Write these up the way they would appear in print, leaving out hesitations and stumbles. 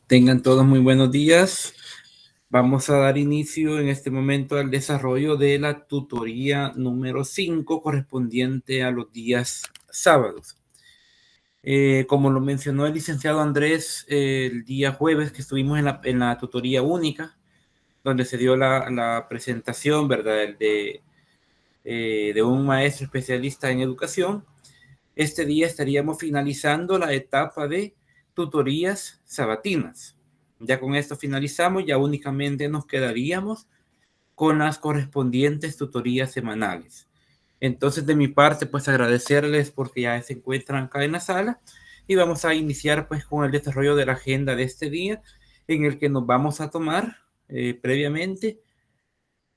Tengan todos muy buenos días. Vamos a dar inicio en este momento al desarrollo de la tutoría número 5 correspondiente a los días sábados. Como lo mencionó el licenciado Andrés el día jueves que estuvimos en la tutoría única, donde se dio la presentación, ¿verdad?, de un maestro especialista en educación. Este día estaríamos finalizando la etapa de tutorías sabatinas. Ya con esto finalizamos, ya únicamente nos quedaríamos con las correspondientes tutorías semanales. Entonces, de mi parte, pues agradecerles porque ya se encuentran acá en la sala y vamos a iniciar pues con el desarrollo de la agenda de este día, en el que nos vamos a tomar previamente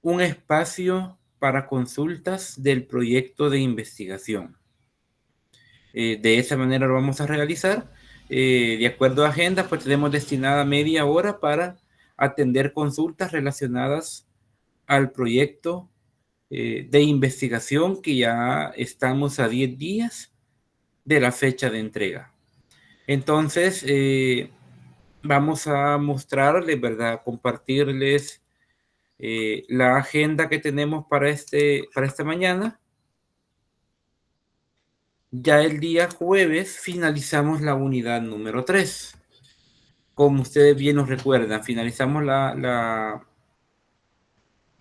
un espacio para consultas del proyecto de investigación. De esa manera lo vamos a realizar. De acuerdo a agenda, pues tenemos destinada media hora para atender consultas relacionadas al proyecto de investigación, que ya estamos a 10 días de la fecha de entrega. Entonces, vamos a mostrarles, ¿verdad? Compartirles la agenda que tenemos para esta mañana. Ya el día jueves finalizamos la unidad número 3. Como ustedes bien nos recuerdan, finalizamos la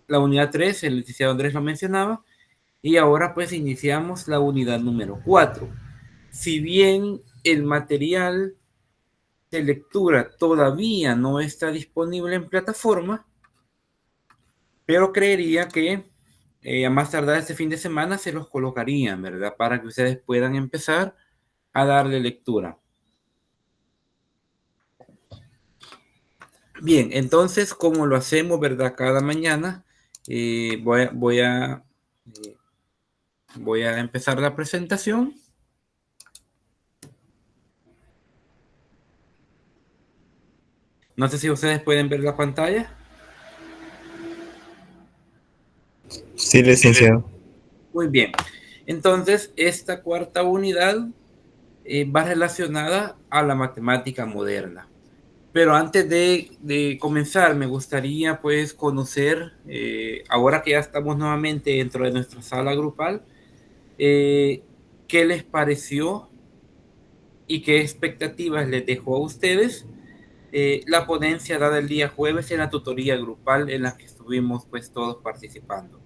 unidad 3, el licenciado Andrés lo mencionaba, y ahora pues iniciamos la unidad número 4. Si bien el material de lectura todavía no está disponible en plataforma, pero creería que a más tardar este fin de semana se los colocarían, ¿verdad? Para que ustedes puedan empezar a darle lectura. Bien, entonces, como lo hacemos, ¿verdad? Cada mañana, voy a empezar la presentación. No sé si ustedes pueden ver la pantalla. Sí, licenciado. Muy bien. Entonces, esta cuarta unidad va relacionada a la matemática moderna. Pero antes de comenzar, me gustaría pues conocer, ahora que ya estamos nuevamente dentro de nuestra sala grupal, qué les pareció y qué expectativas les dejó a ustedes la ponencia dada el día jueves en la tutoría grupal en la que estuvimos pues todos participando.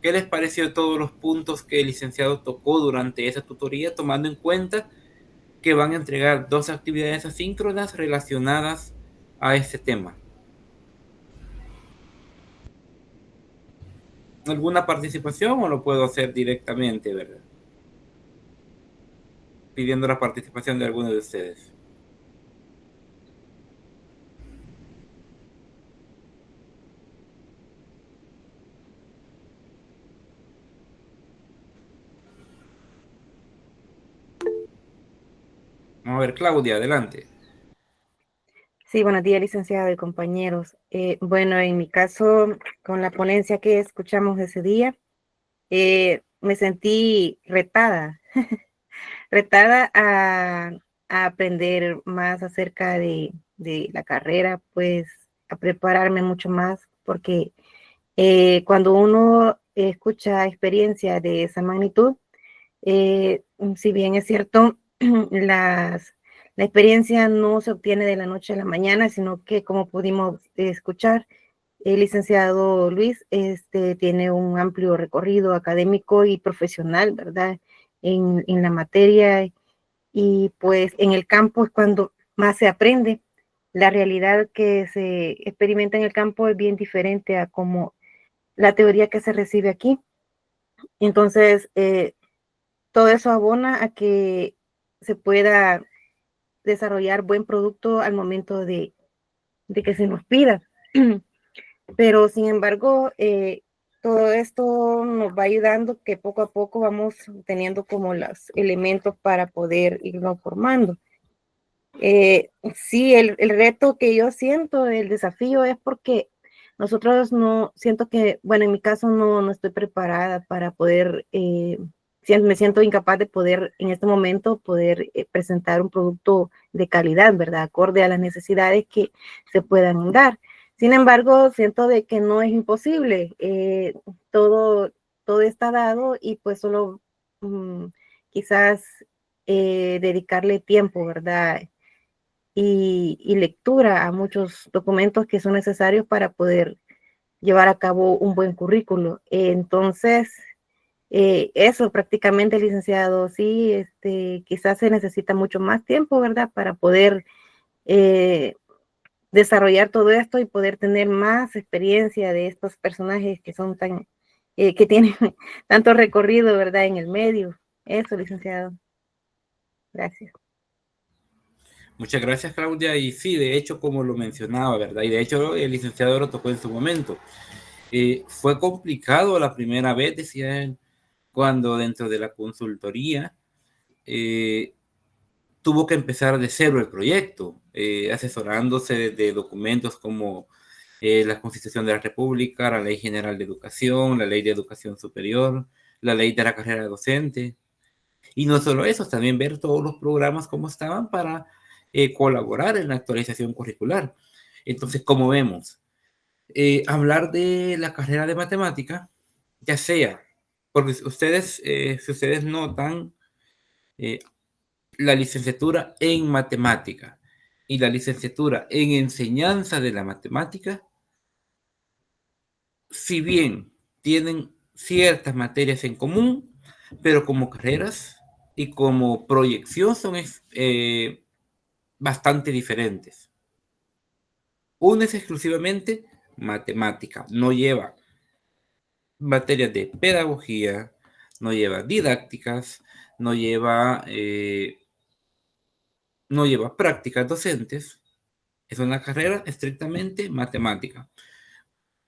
¿Qué les pareció todos los puntos que el licenciado tocó durante esa tutoría, tomando en cuenta que van a entregar 2 actividades asíncronas relacionadas a este tema? ¿Alguna participación o lo puedo hacer directamente, verdad? Pidiendo la participación de alguno de ustedes. Vamos a ver, Claudia, adelante. Sí, buenos días, licenciado y compañeros. Bueno, en mi caso, con la ponencia que escuchamos ese día, me sentí retada, retada a aprender más acerca de la carrera, pues a prepararme mucho más, porque cuando uno escucha experiencias de esa magnitud, si bien es cierto, la experiencia no se obtiene de la noche a la mañana, sino que, como pudimos escuchar, el licenciado Luis tiene un amplio recorrido académico y profesional, ¿verdad? En la materia, y pues en el campo es cuando más se aprende. La realidad que se experimenta en el campo es bien diferente a como la teoría que se recibe aquí. Entonces, todo eso abona a que se pueda desarrollar buen producto al momento de que se nos pida. Pero sin embargo, todo esto nos va ayudando, que poco a poco vamos teniendo como los elementos para poder irnos formando. Sí, el reto que yo siento, el desafío es porque nosotros no, siento que, bueno, en mi caso no estoy preparada para poder me siento incapaz de poder en este momento poder presentar un producto de calidad, ¿verdad? Acorde a las necesidades que se puedan dar. Sin embargo, siento de que no es imposible. Todo está dado y pues solo quizás dedicarle tiempo, ¿verdad? Y lectura a muchos documentos que son necesarios para poder llevar a cabo un buen currículo. Entonces, eso prácticamente, licenciado, sí, quizás se necesita mucho más tiempo, ¿verdad? Para poder desarrollar todo esto y poder tener más experiencia de estos personajes que son tan, que tienen tanto recorrido, ¿verdad? En el medio. Eso, licenciado. Gracias. Muchas gracias, Claudia. Y sí, de hecho, como lo mencionaba, ¿verdad? Y de hecho, el licenciado lo tocó en su momento. Fue complicado la primera vez, decía él, cuando dentro de la consultoría tuvo que empezar de cero el proyecto, asesorándose de documentos como la Constitución de la República, la Ley General de Educación, la Ley de Educación Superior, la Ley de la Carrera Docente. Y no solo eso, también ver todos los programas como estaban para colaborar en la actualización curricular. Entonces, como vemos, hablar de la carrera de matemática, ya sea, porque ustedes, si ustedes notan, la licenciatura en matemática y la licenciatura en enseñanza de la matemática, si bien tienen ciertas materias en común, pero como carreras y como proyección son bastante diferentes. Una es exclusivamente matemática, no lleva materias de pedagogía, no lleva didácticas, no lleva prácticas docentes. Es una carrera estrictamente matemática.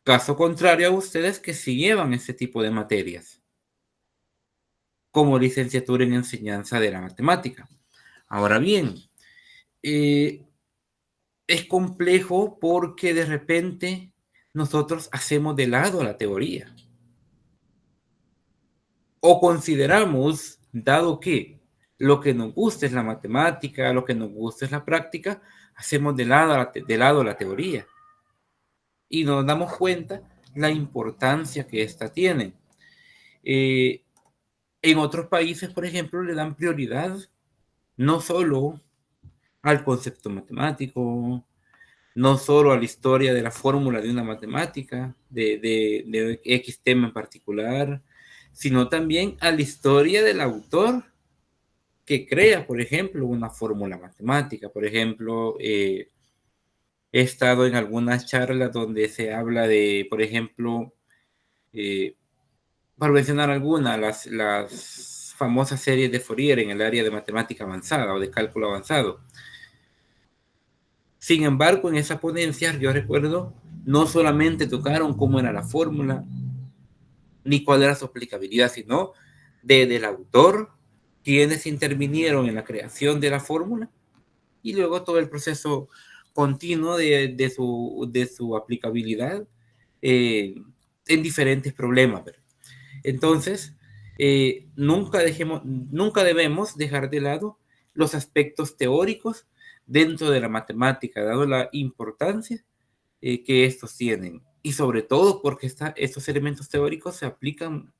Caso contrario a ustedes que sí llevan ese tipo de materias, como licenciatura en enseñanza de la matemática. Ahora bien, es complejo porque de repente nosotros hacemos de lado la teoría. O consideramos, dado que lo que nos gusta es la matemática, lo que nos gusta es la práctica, hacemos de lado la teoría. Y nos damos cuenta la importancia que ésta tiene. En otros países, por ejemplo, le dan prioridad no solo al concepto matemático, no solo a la historia de la fórmula de una matemática, de X tema en particular, sino también a la historia del autor que crea, por ejemplo, una fórmula matemática. Por ejemplo, he estado en algunas charlas donde se habla de, por ejemplo, para mencionar alguna, las famosas series de Fourier en el área de matemática avanzada o de cálculo avanzado. Sin embargo, en esa ponencia, yo recuerdo, no solamente tocaron cómo era la fórmula, ni cuál era su aplicabilidad, sino desde el autor, quienes intervinieron en la creación de la fórmula, y luego todo el proceso continuo de su aplicabilidad en diferentes problemas. Entonces, nunca debemos dejar de lado los aspectos teóricos dentro de la matemática, dado la importancia que estos tienen. Y sobre todo porque estos elementos teóricos se aplican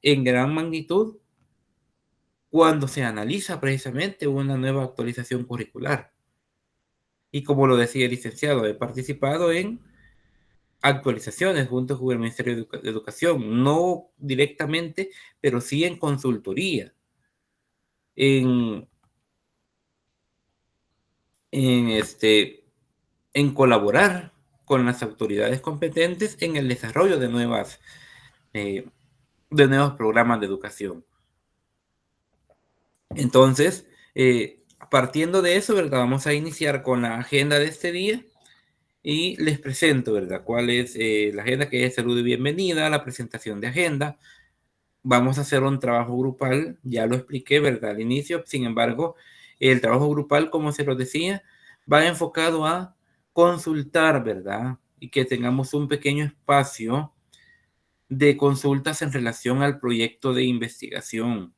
en gran magnitud cuando se analiza precisamente una nueva actualización curricular. Y como lo decía el licenciado, he participado en actualizaciones junto con el Ministerio de Educación, no directamente, pero sí en consultoría, en, en, en colaborar con las autoridades competentes en el desarrollo de nuevos programas de educación. Entonces, partiendo de eso, ¿verdad? Vamos a iniciar con la agenda de este día y les presento, ¿verdad? ¿Cuál es la agenda? Que es salud y bienvenida, la presentación de agenda. Vamos a hacer un trabajo grupal, ya lo expliqué, ¿verdad? Al inicio, sin embargo, el trabajo grupal, como se lo decía, va enfocado a consultar, ¿verdad? Y que tengamos un pequeño espacio de consultas en relación al proyecto de investigación.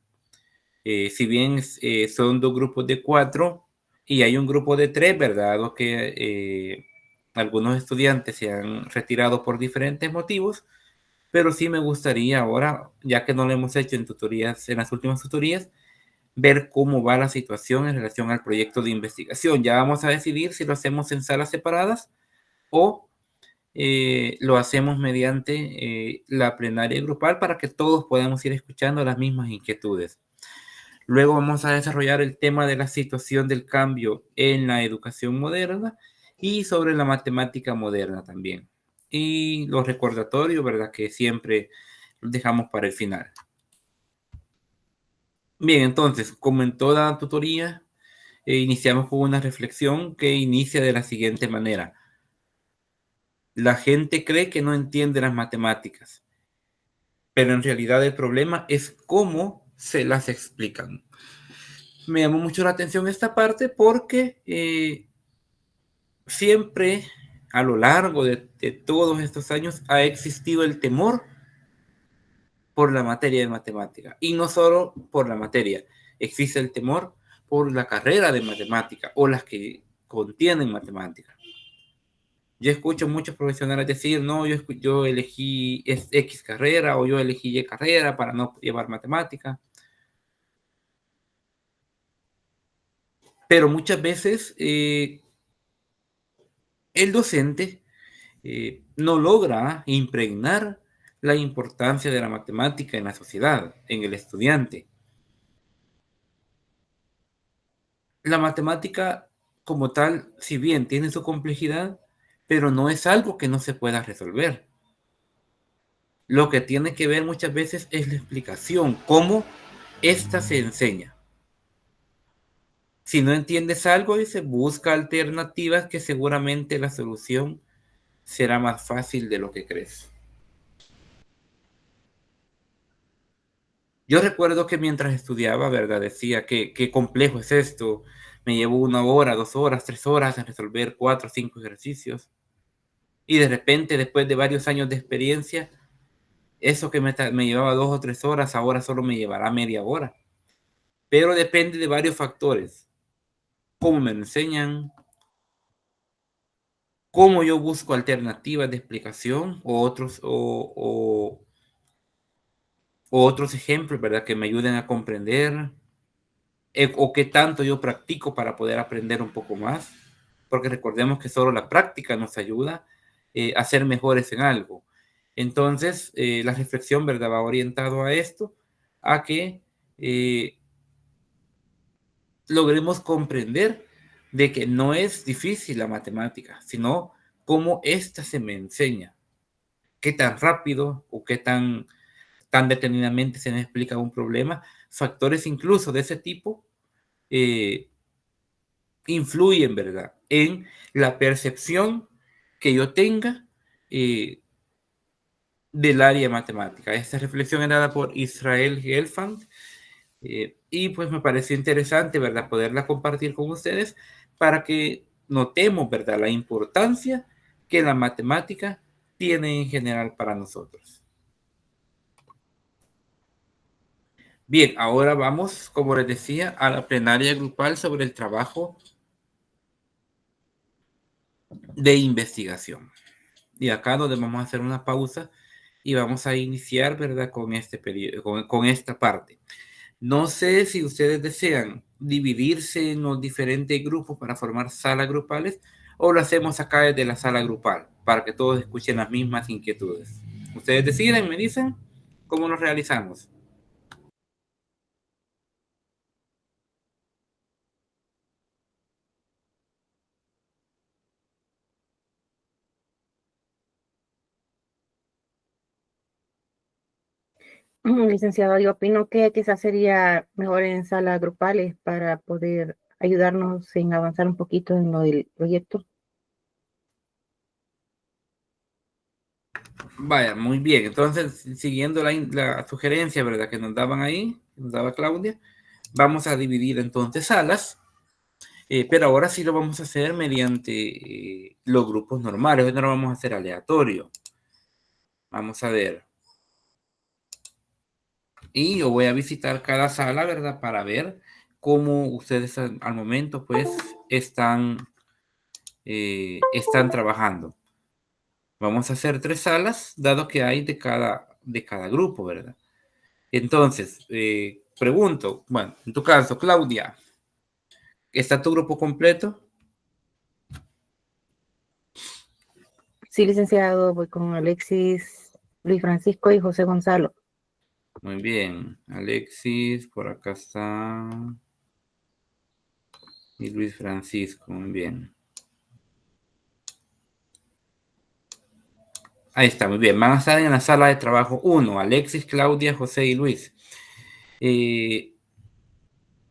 Si bien son 2 grupos de 4 y hay un grupo de 3, ¿verdad? Dado que algunos estudiantes se han retirado por diferentes motivos, pero sí me gustaría ahora, ya que no lo hemos hecho en tutorías, en las últimas tutorías, ver cómo va la situación en relación al proyecto de investigación. Ya vamos a decidir si lo hacemos en salas separadas o lo hacemos mediante la plenaria grupal para que todos podamos ir escuchando las mismas inquietudes. Luego vamos a desarrollar el tema de la situación del cambio en la educación moderna y sobre la matemática moderna también. Y los recordatorios, ¿verdad? Que siempre los dejamos para el final. Bien, entonces, como en toda tutoría, iniciamos con una reflexión que inicia de la siguiente manera. La gente cree que no entiende las matemáticas, pero en realidad el problema es cómo se las explican. Me llamó mucho la atención esta parte porque siempre a lo largo de todos estos años ha existido el temor por la materia de matemática. Y no solo por la materia, existe el temor por la carrera de matemática o las que contienen matemática. Yo escucho muchos profesionales decir, no, yo elegí X carrera o yo elegí Y carrera para no llevar matemática. Pero muchas veces el docente no logra impregnar la importancia de la matemática en la sociedad, en el estudiante. La matemática como tal, si bien tiene su complejidad, pero no es algo que no se pueda resolver. Lo que tiene que ver muchas veces es la explicación, cómo ésta se enseña. Si no entiendes algo, dice, busca alternativas que seguramente la solución será más fácil de lo que crees. Yo recuerdo que mientras estudiaba, ¿verdad? Decía que qué complejo es esto. Me llevo 1 hora, 2 horas, 3 horas en resolver 4 o 5 ejercicios. Y de repente, después de varios años de experiencia, eso que me llevaba 2 o 3 horas, ahora solo me llevará media hora. Pero depende de varios factores. Cómo me enseñan, cómo yo busco alternativas de explicación o otros ejemplos, ¿verdad? Que me ayuden a comprender o qué tanto yo practico para poder aprender un poco más, porque recordemos que solo la práctica nos ayuda a ser mejores en algo. Entonces, la reflexión, ¿verdad? Va orientado a esto, a que logremos comprender de que no es difícil la matemática, sino cómo ésta se me enseña, qué tan rápido o qué tan detenidamente se me explica un problema, factores incluso de ese tipo influyen, ¿verdad?, en la percepción que yo tenga del área matemática. Esta reflexión es dada por Israel Gelfand y pues me pareció interesante, ¿verdad?, poderla compartir con ustedes para que notemos, ¿verdad?, la importancia que la matemática tiene en general para nosotros. Bien, ahora vamos, como les decía, a la plenaria grupal sobre el trabajo de investigación. Y acá donde vamos a hacer una pausa y vamos a iniciar, ¿verdad?, con este periodo, con esta parte. No sé si ustedes desean dividirse en los diferentes grupos para formar salas grupales o lo hacemos acá desde la sala grupal para que todos escuchen las mismas inquietudes. Ustedes deciden, me dicen, ¿cómo lo realizamos? Licenciado, yo opino que quizás sería mejor en salas grupales para poder ayudarnos en avanzar un poquito en lo del proyecto. Vaya, muy bien. Entonces, siguiendo la sugerencia, ¿verdad?, que nos daban ahí, que nos daba Claudia, vamos a dividir entonces salas, pero ahora sí lo vamos a hacer mediante los grupos normales. Hoy no lo vamos a hacer aleatorio. Vamos a ver. Y yo voy a visitar cada sala, ¿verdad? Para ver cómo ustedes al momento, pues, están trabajando. Vamos a hacer 3 salas, dado que hay de cada grupo, ¿verdad? Entonces, pregunto, bueno, en tu caso, Claudia, ¿está tu grupo completo? Sí, licenciado, voy con Alexis, Luis Francisco y José Gonzalo. Muy bien, Alexis, por acá está. Y Luis Francisco, muy bien. Ahí está, muy bien. Van a estar en la sala de trabajo 1, Alexis, Claudia, José y Luis.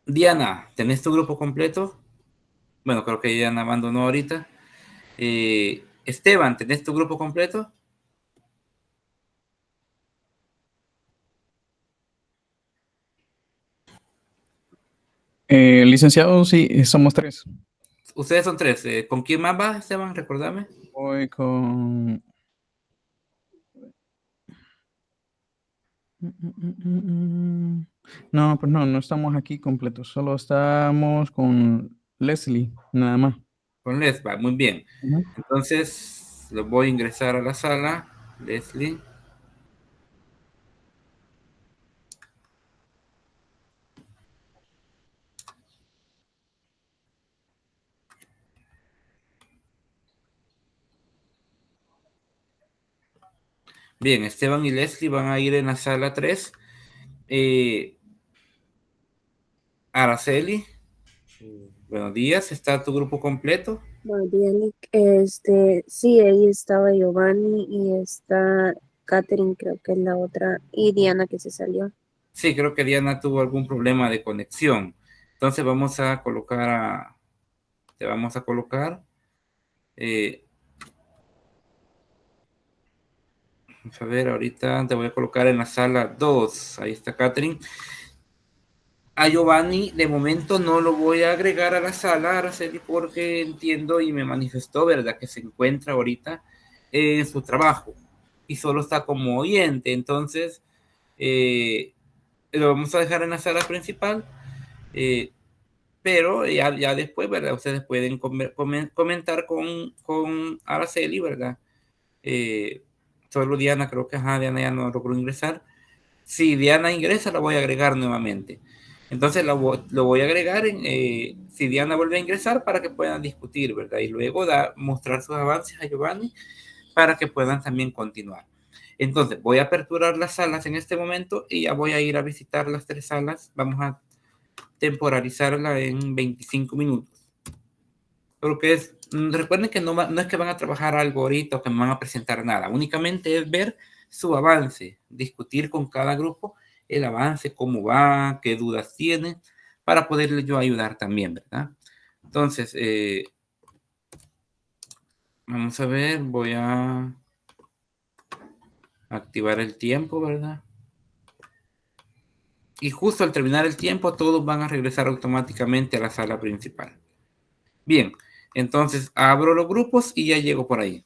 Diana, ¿tenés tu grupo completo? Bueno, creo que Diana abandonó ahorita. Esteban, ¿tenés tu grupo completo? Licenciado, sí, somos 3. Ustedes son 3. ¿Con quién más va, Esteban? Recordame. Voy con... No, pues no estamos aquí completos. Solo estamos con Leslie, nada más. Con Lesba, muy bien. Ujú. Entonces, los voy a ingresar a la sala. Leslie. Bien, Esteban y Leslie van a ir en la sala 3. Araceli, buenos días. ¿Está tu grupo completo? Buenos días, Nick. Sí, ahí estaba Giovanni y está Catherine, creo que es la otra, y Diana que se salió. Sí, creo que Diana tuvo algún problema de conexión. Entonces vamos a colocar te vamos a colocar. eh, Vamos a ver, ahorita te voy a colocar en la sala 2. Ahí está Catherine. A Giovanni, de momento no lo voy a agregar a la sala, Araceli, porque entiendo y me manifestó, ¿verdad?, que se encuentra ahorita en su trabajo y solo está como oyente. Entonces, lo vamos a dejar en la sala principal, pero ya después, ¿verdad? Ustedes pueden comentar con Araceli, ¿verdad? Solo Diana, creo que Diana ya no logró ingresar. Si Diana ingresa, la voy a agregar nuevamente. Entonces lo voy a agregar si Diana vuelve a ingresar para que puedan discutir, ¿verdad? Y luego mostrar sus avances a Giovanni para que puedan también continuar. Entonces voy a aperturar las salas en este momento y ya voy a ir a visitar las 3 salas. Vamos a temporalizarla en 25 minutos. Porque recuerden que no es que van a trabajar algo ahorita o que me van a presentar nada, únicamente es ver su avance, discutir con cada grupo el avance, cómo va, qué dudas tiene, para poderle yo ayudar también, ¿verdad? Entonces, vamos a ver, voy a activar el tiempo, ¿verdad? Y justo al terminar el tiempo, todos van a regresar automáticamente a la sala principal. Bien, entonces abro los grupos y ya llego por ahí.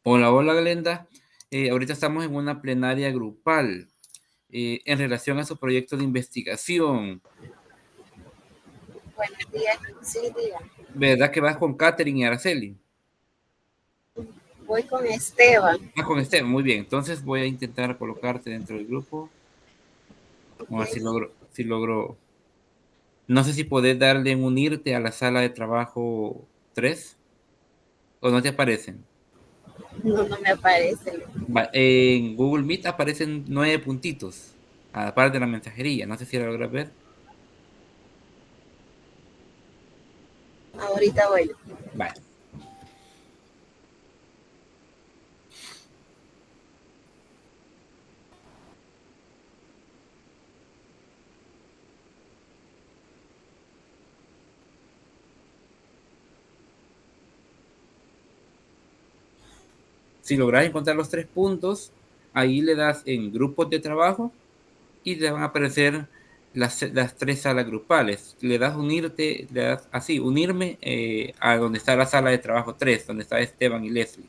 Hola, hola Glenda. Ahorita estamos en una plenaria grupal en relación a su proyecto de investigación. Buenos días, sí, diga. ¿Verdad que vas con Katherine y Araceli? Voy con Esteban. Ah, con Esteban, muy bien. Entonces voy a intentar colocarte dentro del grupo. Vamos a ver si logro. No sé si podés darle en unirte a la sala de trabajo 3 o no te aparecen. No, no me aparece. En Google Meet aparecen 9 puntitos, aparte de la mensajería. No sé si la logras ver. Ahorita voy. Vale. Si logras encontrar los 3 puntos, ahí le das en grupos de trabajo y te van a aparecer las 3 salas grupales. Le das unirte, le das así, unirme a donde está la sala de trabajo 3, donde está Esteban y Leslie.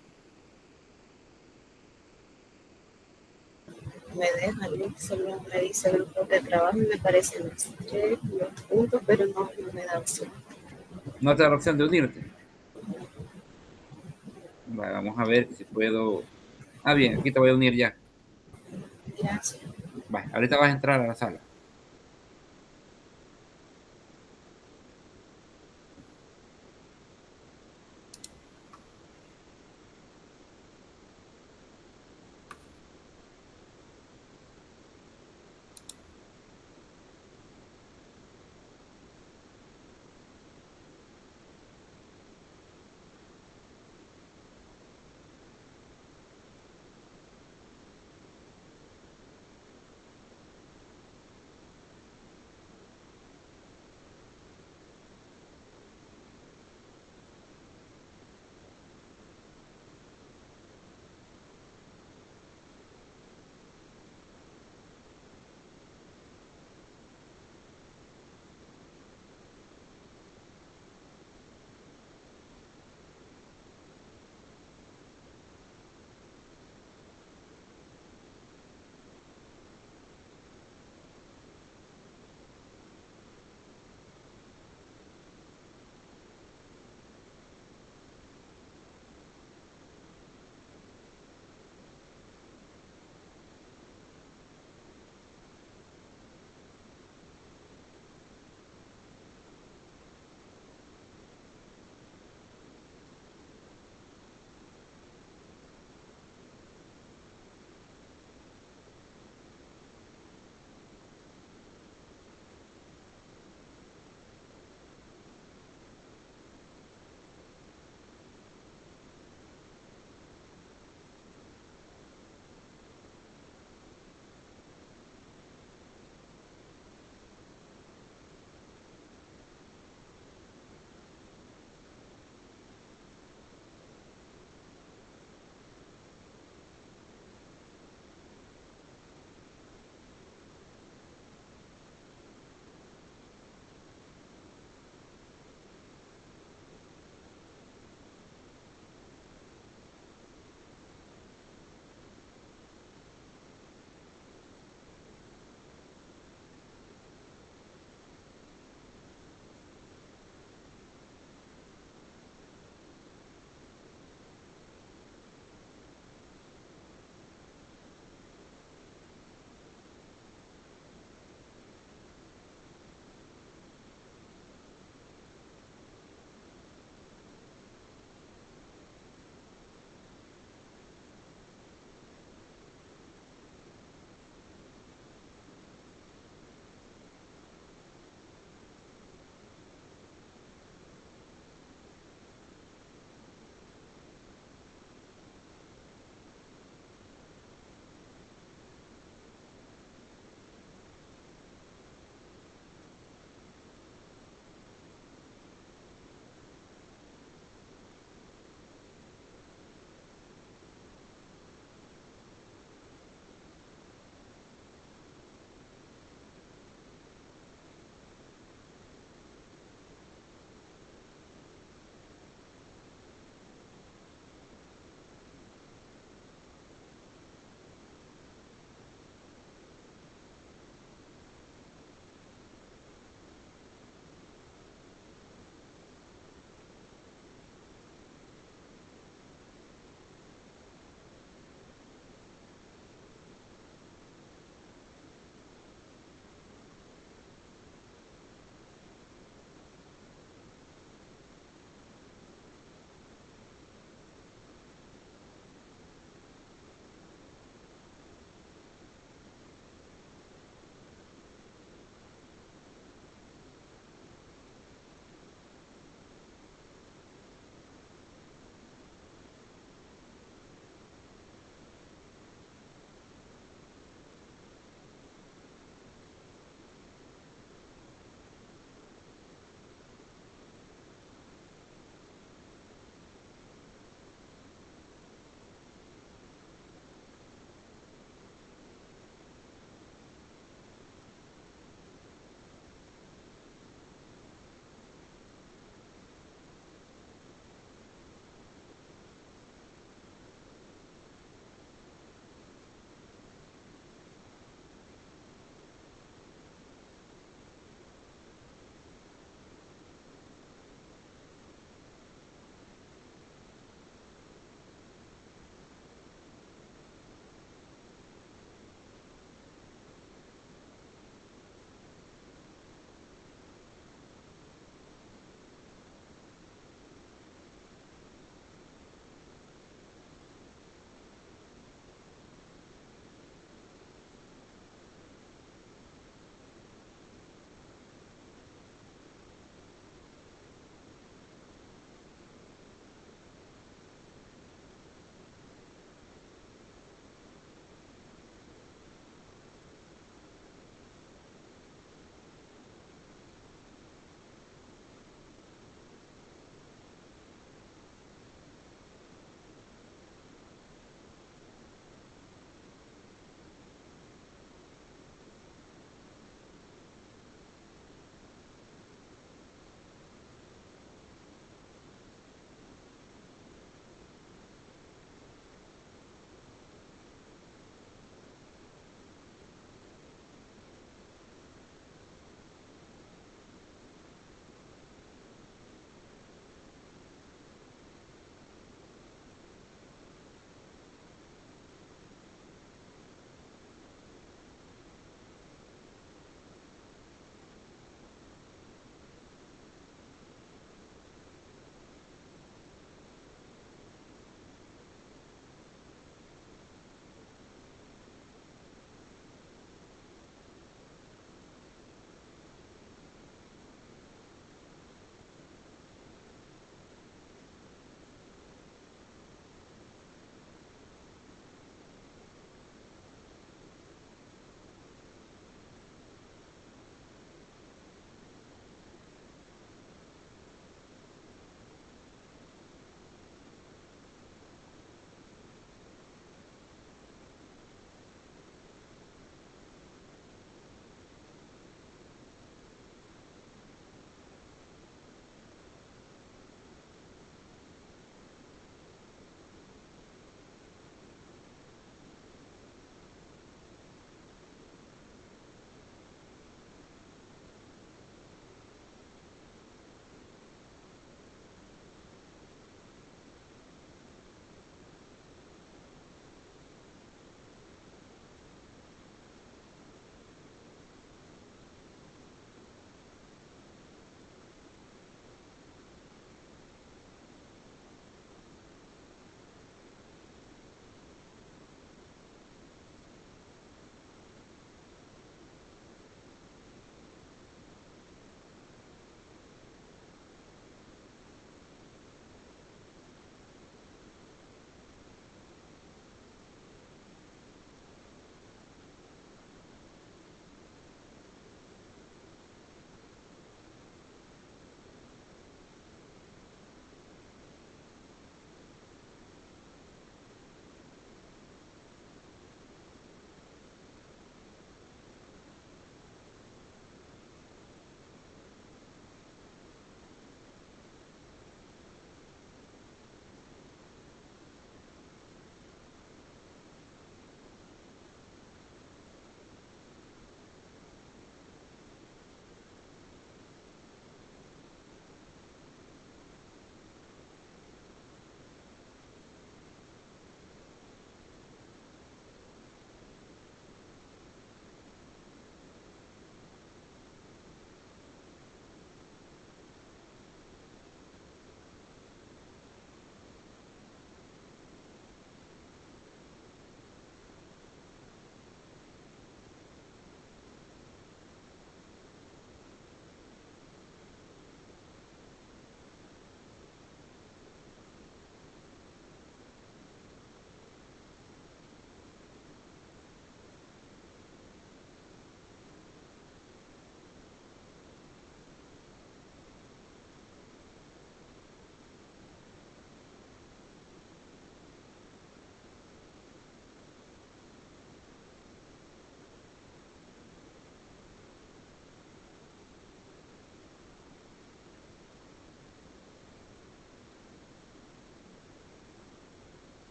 Me deja, solo me dice grupos de trabajo y me aparecen los puntos, pero no me da opción. No te da la opción de unirte. Vale, vamos a ver si puedo. Ah, bien, aquí te voy a unir ya. Gracias. Vale, ahorita vas a entrar a la sala.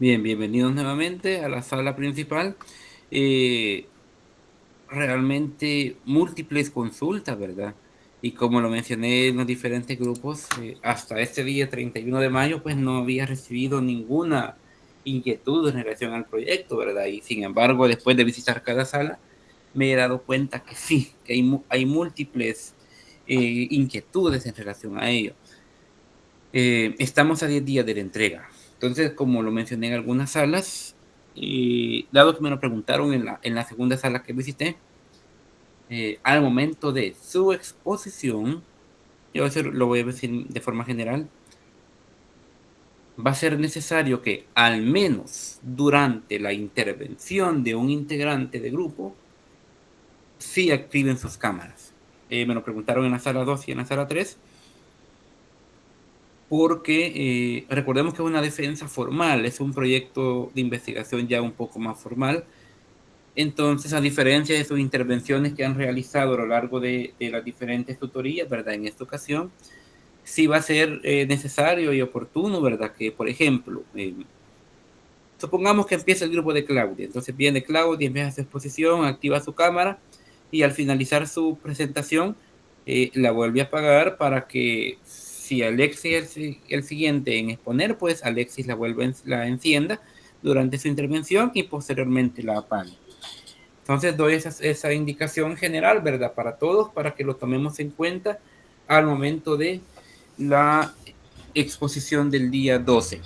Bien, bienvenidos nuevamente a la sala principal. Realmente múltiples consultas, ¿verdad? Y como lo mencioné en los diferentes grupos, hasta este día 31 de mayo, pues no había recibido ninguna inquietud en relación al proyecto, ¿verdad? Y sin embargo, después de visitar cada sala, me he dado cuenta que sí, que hay múltiples inquietudes en relación a ello. Estamos a 10 días de la entrega. Entonces, como lo mencioné en algunas salas, dado que me lo preguntaron en la segunda sala que visité, al momento de su exposición, yo lo voy a decir de forma general, va a ser necesario que al menos durante la intervención de un integrante de grupo, sí activen sus cámaras. Me lo preguntaron en la sala 2 y en la sala 3, porque recordemos que es una defensa formal, es un proyecto de investigación ya un poco más formal. Entonces, a diferencia de sus intervenciones que han realizado a lo largo de las diferentes tutorías, ¿verdad? En esta ocasión, sí va a ser necesario y oportuno, ¿verdad? Que, por ejemplo, supongamos que empieza el grupo de Claudia. Entonces viene Claudia, empieza su exposición, activa su cámara y al finalizar su presentación, la vuelve a apagar para que si Alexis es el siguiente en exponer, pues Alexis la encienda durante su intervención y posteriormente la apague. Entonces doy esa indicación general, ¿verdad? Para todos, para que lo tomemos en cuenta al momento de la exposición del día 12.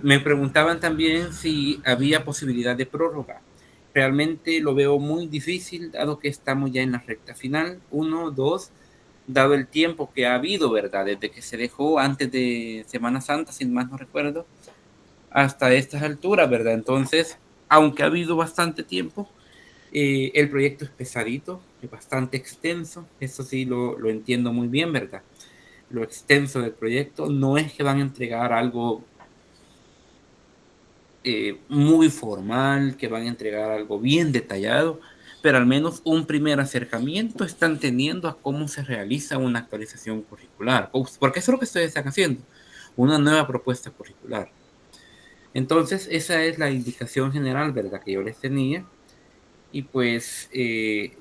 Me preguntaban también si había posibilidad de prórroga. Realmente lo veo muy difícil, dado que estamos ya en la recta final. 1, 2, dado el tiempo que ha habido, ¿verdad? Desde que se dejó antes de Semana Santa, sin más no recuerdo, hasta estas alturas, ¿verdad? Entonces, aunque ha habido bastante tiempo, el proyecto es pesadito, es bastante extenso, eso sí lo entiendo muy bien, ¿verdad? Lo extenso del proyecto no es que van a entregar algo muy formal, que van a entregar algo bien detallado, pero al menos un primer acercamiento están teniendo a cómo se realiza una actualización curricular, porque eso es lo que ustedes están haciendo, una nueva propuesta curricular. Entonces, esa es la indicación general, ¿verdad? Que yo les tenía. Y pues,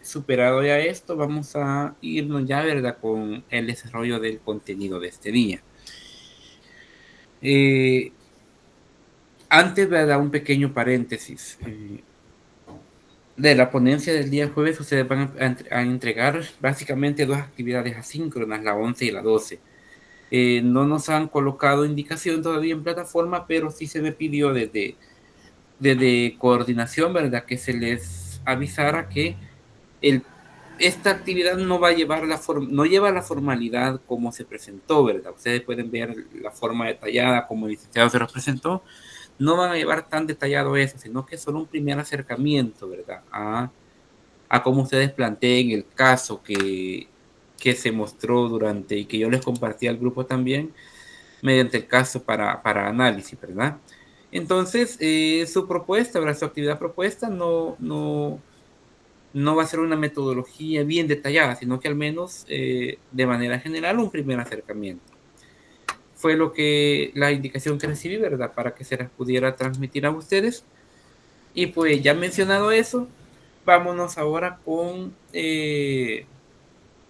superado ya esto, vamos a irnos ya, ¿verdad? Con el desarrollo del contenido de este día. Antes, ¿verdad? Un pequeño paréntesis. De la ponencia del día jueves, ustedes van a entregar básicamente dos actividades asíncronas, la 11 y la 12. No nos han colocado indicación todavía en plataforma, pero sí se me pidió desde coordinación, ¿verdad? Que se les avisara que esta actividad no va a llevar no lleva la formalidad como se presentó, ¿verdad? Ustedes pueden ver la forma detallada como el licenciado se los presentó. No van a llevar tan detallado eso, sino que es solo un primer acercamiento, ¿verdad? A cómo ustedes planteen el caso que se mostró durante y que yo les compartí al grupo también, mediante el caso para análisis, ¿verdad? Entonces, su propuesta, ¿verdad? Su actividad propuesta no va a ser una metodología bien detallada, sino que al menos de manera general un primer acercamiento. Fue la indicación que recibí, ¿verdad? Para que se las pudiera transmitir a ustedes. Y pues ya mencionado eso, vámonos ahora con el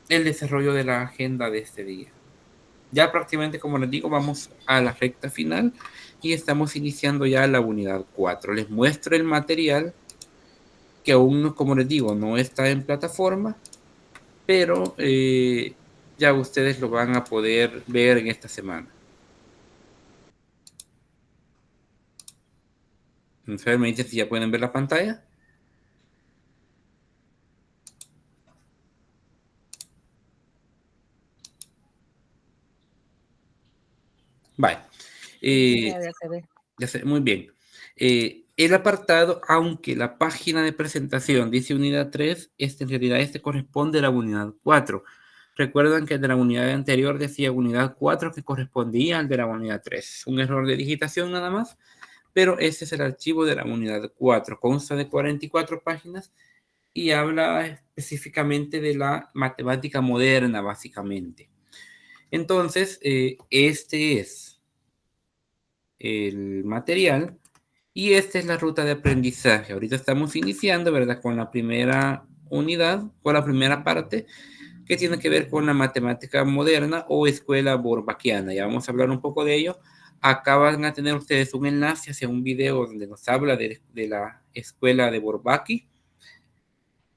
desarrollo de la agenda de este día. Ya prácticamente, como les digo, vamos a la recta final y estamos iniciando ya la unidad 4. Les muestro el material que aún, como les digo, no está en plataforma, pero ya ustedes lo van a poder ver en esta semana. Entonces me dicen si ya pueden ver la pantalla. Vale. Ya se ve. Ya sé, muy bien. El apartado, aunque la página de presentación dice unidad 3, en realidad este corresponde a la unidad 4. Recuerdan que el de la unidad anterior decía unidad 4 que correspondía al de la unidad 3. Un error de digitación nada más, pero ese es el archivo de la unidad 4. Consta de 44 páginas y habla específicamente de la matemática moderna, básicamente. Entonces, este es el material y esta es la ruta de aprendizaje. Ahorita estamos iniciando, ¿verdad? Con la primera unidad, con la primera parte que tiene que ver con la matemática moderna o escuela borbackiana. Ya vamos a hablar un poco de ello. Acá van a tener ustedes un enlace hacia un video donde nos habla de la escuela de Bourbaki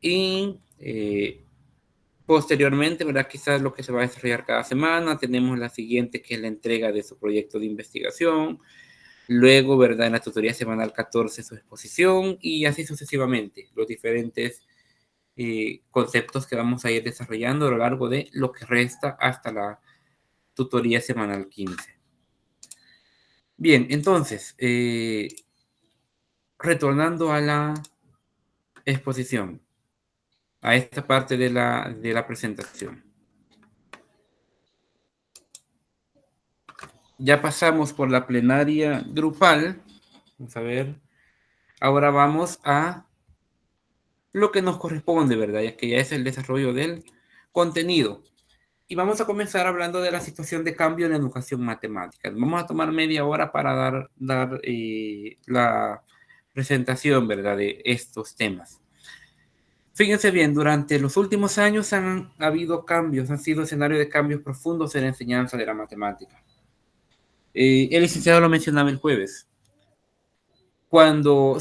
y posteriormente, ¿verdad? Quizás lo que se va a desarrollar cada semana. Tenemos la siguiente, que es la entrega de su proyecto de investigación. Luego, ¿verdad? En la tutoría semanal 14, su exposición y así sucesivamente. Los diferentes conceptos que vamos a ir desarrollando a lo largo de lo que resta hasta la tutoría semanal 15. Bien, entonces, retornando a la exposición, a esta parte de la presentación. Ya pasamos por la plenaria grupal. Vamos a ver. Ahora vamos a lo que nos corresponde, ¿verdad? Ya que ya es el desarrollo del contenido. Y vamos a comenzar hablando de la situación de cambio en la educación matemática. Vamos a tomar media hora para dar la presentación, ¿verdad? De estos temas. Fíjense bien, durante los últimos años han habido cambios, han sido escenarios de cambios profundos en la enseñanza de la matemática. El licenciado lo mencionaba el jueves. Cuando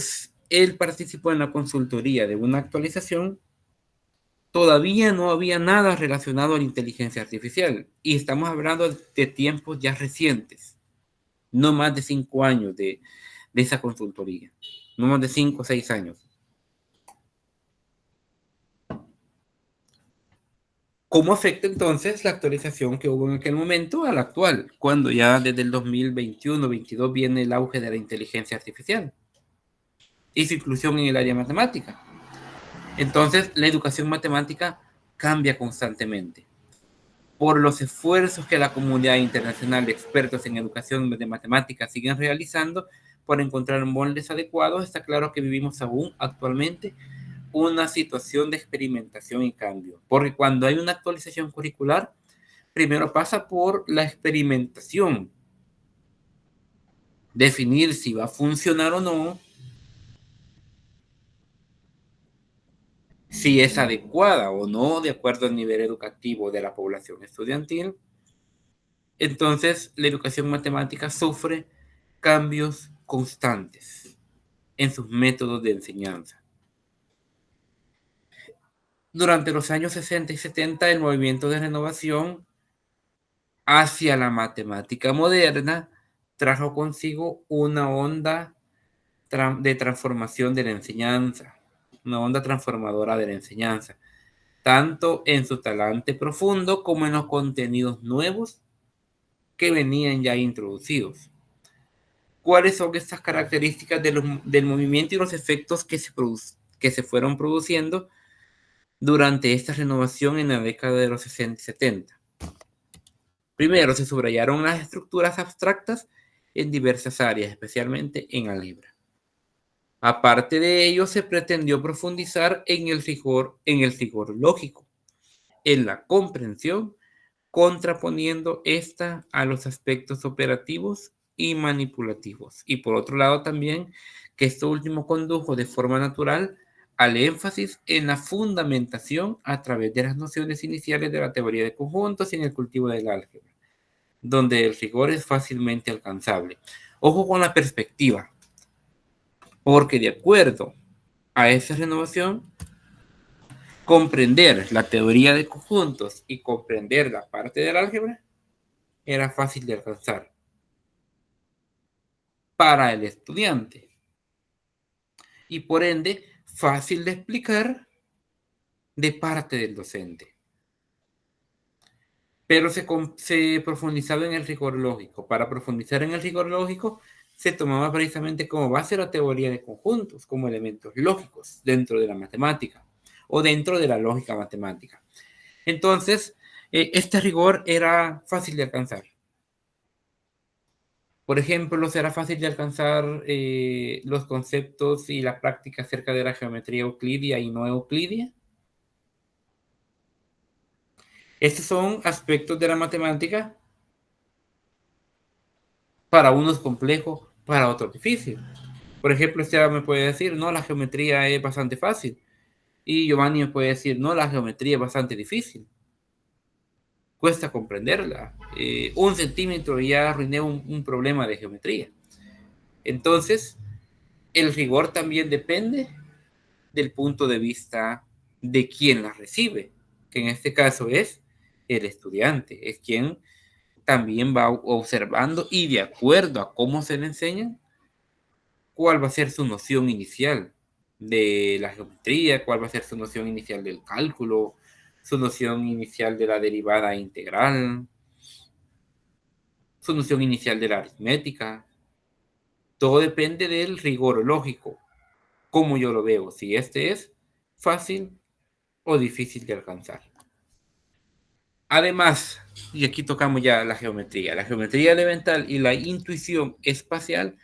él participó en la consultoría de una actualización, todavía no había nada relacionado a la inteligencia artificial. Y estamos hablando de tiempos ya recientes, no más de 5 años de esa consultoría, no más de 5 o 6 años. ¿Cómo afecta entonces la actualización que hubo en aquel momento a la actual, cuando ya desde el 2021-22 viene el auge de la inteligencia artificial y su inclusión en el área matemática? Entonces, la educación matemática cambia constantemente. Por los esfuerzos que la comunidad internacional de expertos en educación de matemáticas siguen realizando por encontrar moldes adecuados, está claro que vivimos aún actualmente una situación de experimentación y cambio. Porque cuando hay una actualización curricular, primero pasa por la experimentación. Definir si va a funcionar o no, si es adecuada o no de acuerdo al nivel educativo de la población estudiantil. Entonces, la educación matemática sufre cambios constantes en sus métodos de enseñanza. Durante los años 60 y 70, el movimiento de renovación hacia la matemática moderna trajo consigo una onda de transformación de la enseñanza, una onda transformadora de la enseñanza, tanto en su talante profundo como en los contenidos nuevos que venían ya introducidos. ¿Cuáles son estas características del movimiento y los efectos que se fueron produciendo durante esta renovación en la década de los 60 y 70? Primero, se subrayaron las estructuras abstractas en diversas áreas, especialmente en álgebra. Aparte de ello, se pretendió profundizar en el rigor lógico, en la comprensión, contraponiendo esta a los aspectos operativos y manipulativos. Y por otro lado también, que esto último condujo de forma natural al énfasis en la fundamentación a través de las nociones iniciales de la teoría de conjuntos y en el cultivo del álgebra, donde el rigor es fácilmente alcanzable. Ojo con la perspectiva, porque de acuerdo a esa renovación, comprender la teoría de conjuntos y comprender la parte del álgebra era fácil de alcanzar para el estudiante y por ende fácil de explicar de parte del docente. Pero se profundizaba en el rigor lógico. Para profundizar en el rigor lógico se tomaba precisamente como base la teoría de conjuntos, como elementos lógicos dentro de la matemática o dentro de la lógica matemática. Entonces, este rigor era fácil de alcanzar. Por ejemplo, será fácil de alcanzar los conceptos y la práctica acerca de la geometría euclidia y no euclidia. Estos son aspectos de la matemática Para unos complejo, para otros difícil. Por ejemplo, Esteban me puede decir, no, la geometría es bastante fácil. Y Giovanni me puede decir, no, la geometría es bastante difícil. Cuesta comprenderla. 1 centímetro y ya arruiné un problema de geometría. Entonces, el rigor también depende del punto de vista de quien la recibe, que en este caso es el estudiante, es quien también va observando y de acuerdo a cómo se le enseñan, cuál va a ser su noción inicial de la geometría, cuál va a ser su noción inicial del cálculo, su noción inicial de la derivada integral, su noción inicial de la aritmética. Todo depende del rigor lógico, como yo lo veo, si este es fácil o difícil de alcanzar. Además, y aquí tocamos ya la geometría elemental y la intuición espacial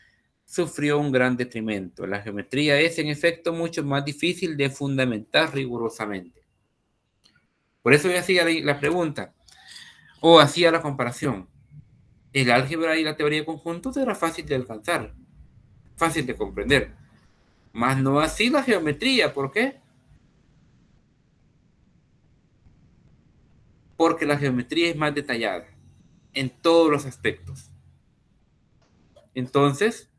sufrió un gran detrimento. La geometría es, en efecto, mucho más difícil de fundamentar rigurosamente. Por eso yo hacía la pregunta, o hacía la comparación. El álgebra y la teoría de conjuntos era fácil de alcanzar, fácil de comprender. Mas no así la geometría. ¿Por qué? Porque la geometría es más detallada en todos los aspectos. Entonces,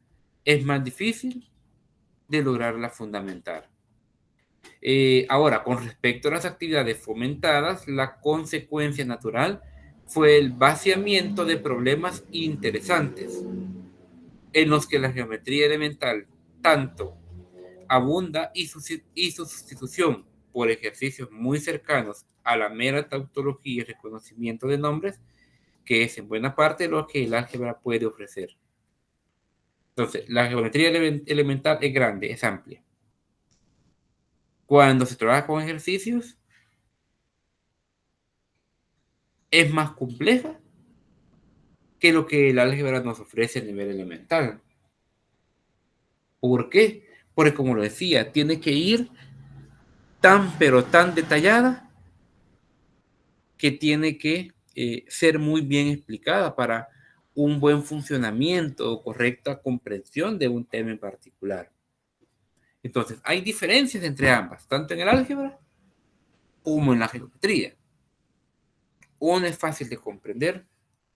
es más difícil de lograrla fundamentar. Ahora, con respecto a las actividades fomentadas, la consecuencia natural fue el vaciamiento de problemas interesantes en los que la geometría elemental tanto abunda y su sustitución por ejercicios muy cercanos a la mera tautología y reconocimiento de nombres, que es en buena parte lo que el álgebra puede ofrecer. Entonces, la geometría elemental es grande, es amplia. Cuando se trabaja con ejercicios, es más compleja que lo que el álgebra nos ofrece a nivel elemental. ¿Por qué? Porque, como lo decía, tiene que ir tan pero tan detallada que tiene que ser muy bien explicada para un buen funcionamiento o correcta comprensión de un tema en particular. Entonces, hay diferencias entre ambas, tanto en el álgebra como en la geometría. Una es fácil de comprender,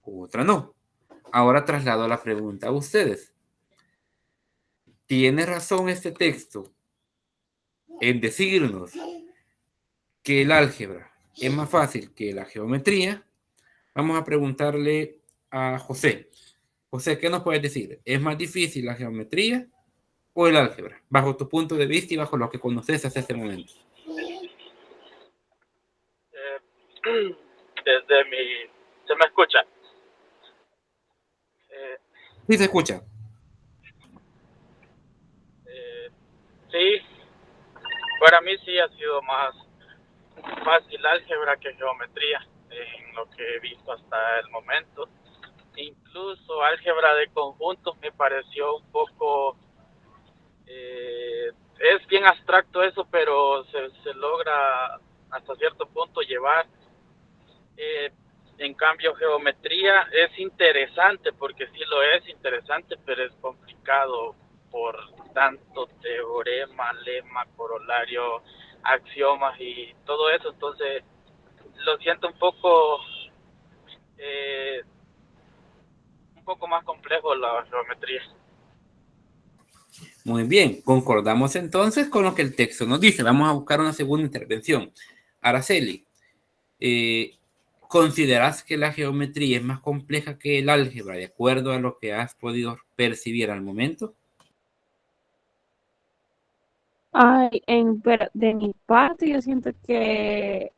otra no. Ahora traslado la pregunta a ustedes. ¿Tiene razón este texto en decirnos que el álgebra es más fácil que la geometría? Vamos a preguntarle a José. José, ¿qué nos puedes decir? ¿Es más difícil la geometría o el álgebra? Bajo tu punto de vista y bajo lo que conoces hasta este momento. Desde mi... ¿Se me escucha? Sí, se escucha. Sí, para mí sí ha sido más fácil álgebra que geometría en lo que he visto hasta el momento. Incluso álgebra de conjuntos me pareció un poco... es bien abstracto eso, pero se logra hasta cierto punto llevar. En cambio, geometría es interesante, porque sí lo es interesante, pero es complicado por tanto teorema, lema, corolario, axiomas y todo eso. Entonces, lo siento un poco más complejo la geometría. Muy bien, concordamos entonces con lo que el texto nos dice. Vamos a buscar una segunda intervención. Araceli, ¿consideras que la geometría es más compleja que el álgebra de acuerdo a lo que has podido percibir al momento? Pero de mi parte, yo siento que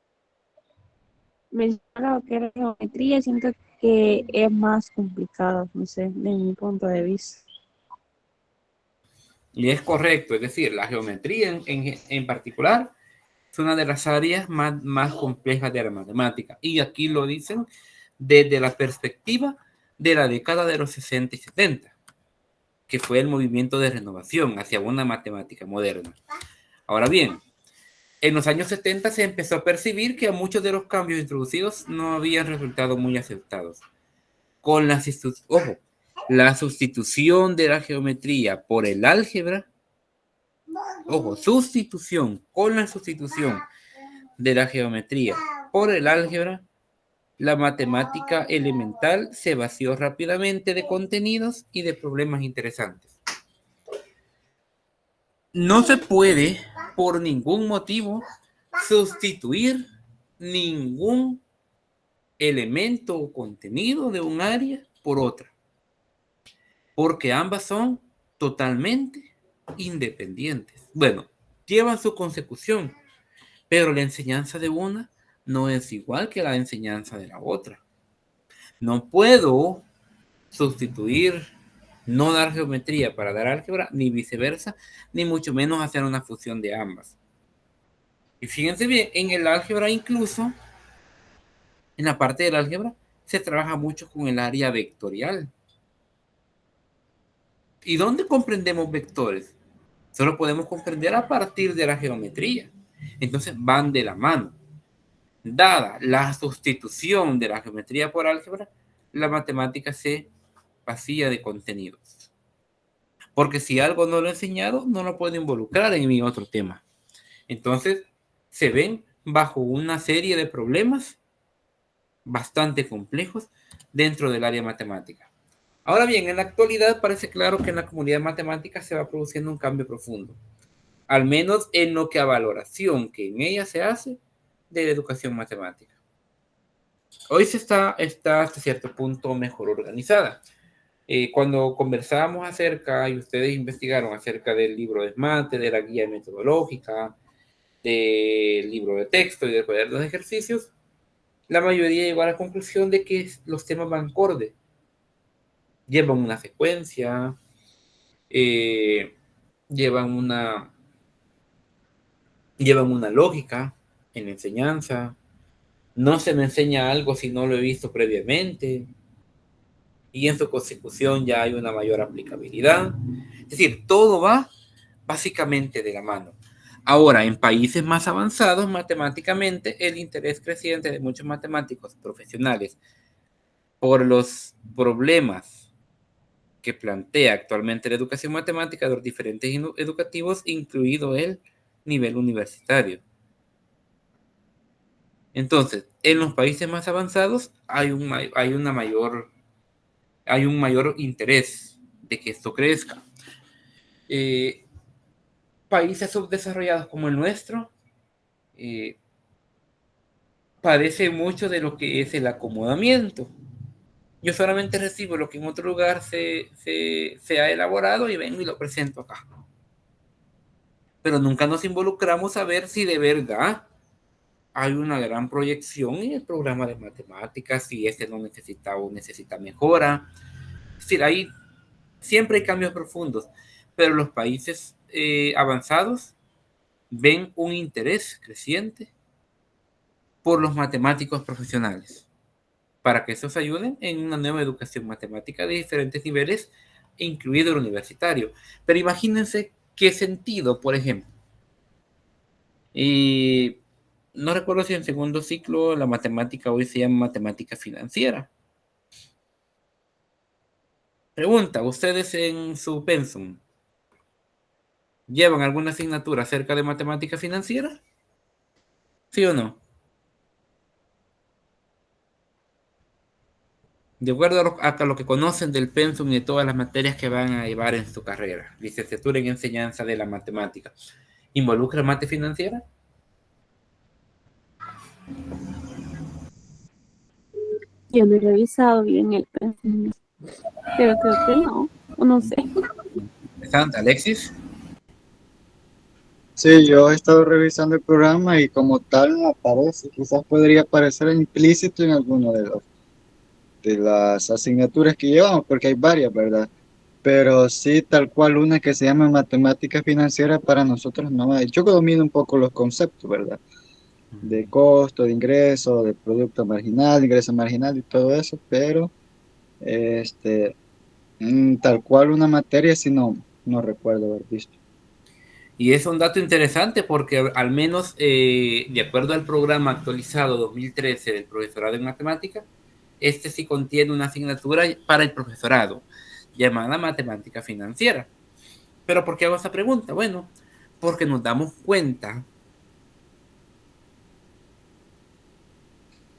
lo que era geometría, siento que es más complicado, no sé, de mi punto de vista. Y es correcto, es decir, la geometría en particular es una de las áreas más complejas de la matemática. Y aquí lo dicen desde la perspectiva de la década de los 60 y 70, que fue el movimiento de renovación hacia una matemática moderna. Ahora bien, en los años 70 se empezó a percibir que muchos de los cambios introducidos no habían resultado muy aceptados. Ojo, La sustitución de la geometría por el álgebra, ojo, sustitución con la sustitución de la geometría por el álgebra, la matemática elemental se vació rápidamente de contenidos y de problemas interesantes. No se puede, por ningún motivo, sustituir ningún elemento o contenido de un área por otra, porque ambas son totalmente independientes. Bueno, llevan su consecución, pero la enseñanza de una no es igual que la enseñanza de la otra. No puedo sustituir, no dar geometría para dar álgebra, ni viceversa, ni mucho menos hacer una fusión de ambas. Y fíjense bien, en el álgebra incluso, en la parte del álgebra, se trabaja mucho con el área vectorial. ¿Y dónde comprendemos vectores? Solo podemos comprender a partir de la geometría. Entonces van de la mano. Dada la sustitución de la geometría por álgebra, la matemática se vacía de contenidos. Porque si algo no lo he enseñado, no lo puedo involucrar en mi otro tema. Entonces, se ven bajo una serie de problemas bastante complejos dentro del área matemática. Ahora bien, en la actualidad parece claro que en la comunidad matemática se va produciendo un cambio profundo, al menos en lo que a valoración que en ella se hace de la educación matemática. Hoy se está hasta cierto punto mejor organizada. Cuando conversábamos acerca, y ustedes investigaron acerca del libro de SMATE, de la guía metodológica, del libro de texto y del cuaderno de ejercicios, la mayoría llegó a la conclusión de que los temas van acorde. Llevan una secuencia, llevan una lógica en la enseñanza. No se me enseña algo si no lo he visto previamente. Y en su consecución ya hay una mayor aplicabilidad. Es decir, todo va básicamente de la mano. Ahora, en países más avanzados matemáticamente, el interés creciente de muchos matemáticos profesionales por los problemas que plantea actualmente la educación matemática de los diferentes educativos, incluido el nivel universitario. Entonces, en los países más avanzados hay un mayor interés de que esto crezca. Países subdesarrollados como el nuestro padece mucho de lo que es el acomodamiento. Yo solamente recibo lo que en otro lugar se ha elaborado y vengo y lo presento acá. Pero nunca nos involucramos a ver si de verdad hay una gran proyección en el programa de matemáticas, si este no necesita o necesita mejora. Es decir, siempre hay cambios profundos, pero los países avanzados ven un interés creciente por los matemáticos profesionales, para que estos ayuden en una nueva educación matemática de diferentes niveles, incluido el universitario. Pero imagínense qué sentido, por ejemplo, no recuerdo si en segundo ciclo la matemática hoy se llama matemática financiera. Pregunta, ¿ustedes en su pensum llevan alguna asignatura acerca de matemática financiera? ¿Sí o no? De acuerdo a lo que conocen del pensum y de todas las materias que van a llevar en su carrera, licenciatura en enseñanza de la matemática, ¿involucra mate financiera? Yo no he revisado bien el pensum, pero creo que no, o no sé. Alexis. Sí, yo he estado revisando el programa y como tal no aparece. Quizás podría aparecer implícito en alguno de las asignaturas que llevamos, porque hay varias, ¿verdad? Pero sí, tal cual una que se llama matemática financiera para nosotros no hay. Yo domino un poco los conceptos, ¿verdad? De costo, de ingreso, de producto marginal, de ingreso marginal y todo eso, pero tal cual una materia sí no recuerdo haber visto. Y es un dato interesante porque al menos de acuerdo al programa actualizado 2013 del profesorado en matemática, este sí contiene una asignatura para el profesorado llamada matemática financiera. ¿Pero por qué hago esa pregunta? Bueno, porque nos damos cuenta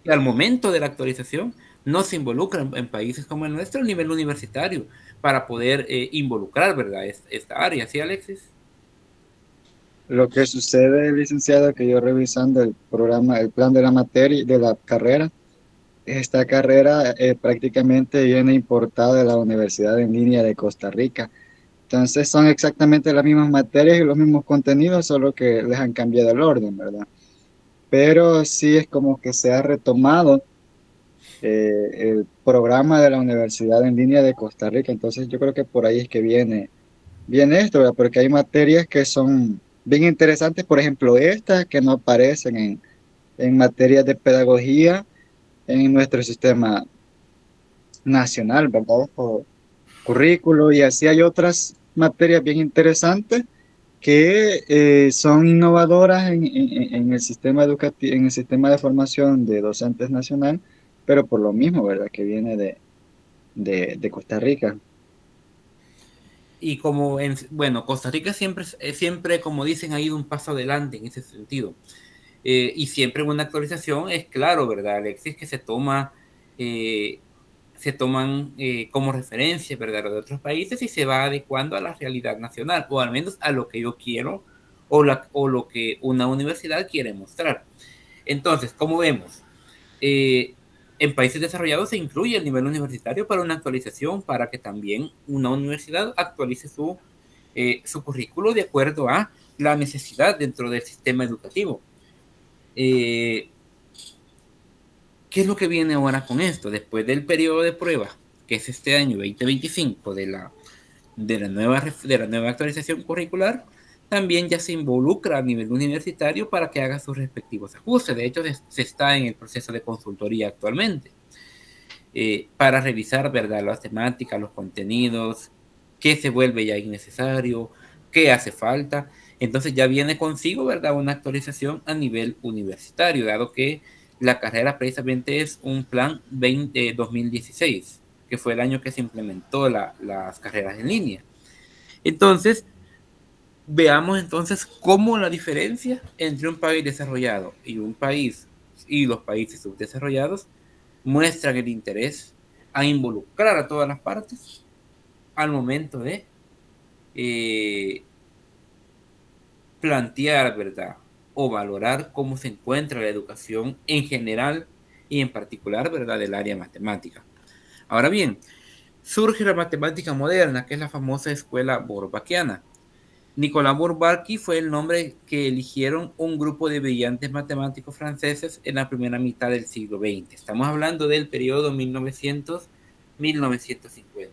que al momento de la actualización no se involucran en países como el nuestro a nivel universitario para poder involucrar, ¿verdad? Esta área, ¿sí, Alexis? Lo que sucede, licenciado, que yo revisando el programa, el plan de la materia, de la carrera, esta carrera prácticamente viene importada de la Universidad en Línea de Costa Rica. Entonces son exactamente las mismas materias y los mismos contenidos, solo que les han cambiado el orden, ¿verdad? Pero sí es como que se ha retomado el programa de la Universidad en Línea de Costa Rica. Entonces yo creo que por ahí es que viene esto, ¿verdad? Porque hay materias que son bien interesantes, por ejemplo, estas que no aparecen en materias de pedagogía en nuestro sistema nacional, ¿verdad? Por currículo, y así hay otras materias bien interesantes que son innovadoras en el sistema educativo, en el sistema de formación de docentes nacional, pero por lo mismo, ¿verdad? Que viene de Costa Rica. Y como, bueno, Costa Rica siempre, como dicen, ha ido un paso adelante en ese sentido. Y siempre una actualización es claro, ¿verdad, Alexis? Que se toman como referencia, ¿verdad?, de otros países y se va adecuando a la realidad nacional, o al menos a lo que yo quiero o lo que una universidad quiere mostrar. Entonces, como vemos, en países desarrollados se incluye el nivel universitario para una actualización, para que también una universidad actualice su currículo de acuerdo a la necesidad dentro del sistema educativo. ¿Qué es lo que viene ahora con esto? Después del periodo de prueba, que es este año 2025 de la nueva actualización curricular, también ya se involucra a nivel universitario para que haga sus respectivos ajustes. De hecho, se está en el proceso de consultoría actualmente para revisar, ¿verdad?, las temáticas, los contenidos, qué se vuelve ya innecesario, qué hace falta. Entonces ya viene consigo, ¿verdad?, una actualización a nivel universitario, dado que la carrera precisamente es un plan 2016, que fue el año que se implementó las carreras en línea. Entonces, veamos entonces cómo la diferencia entre un país desarrollado y los países subdesarrollados muestran el interés a involucrar a todas las partes al momento de plantear, ¿verdad?, o valorar cómo se encuentra la educación en general y en particular, ¿verdad?, del área matemática. Ahora bien, surge la matemática moderna, que es la famosa escuela Bourbackiana. Nicolas Bourbaki fue el nombre que eligieron un grupo de brillantes matemáticos franceses en la primera mitad del siglo XX. Estamos hablando del periodo 1900-1950,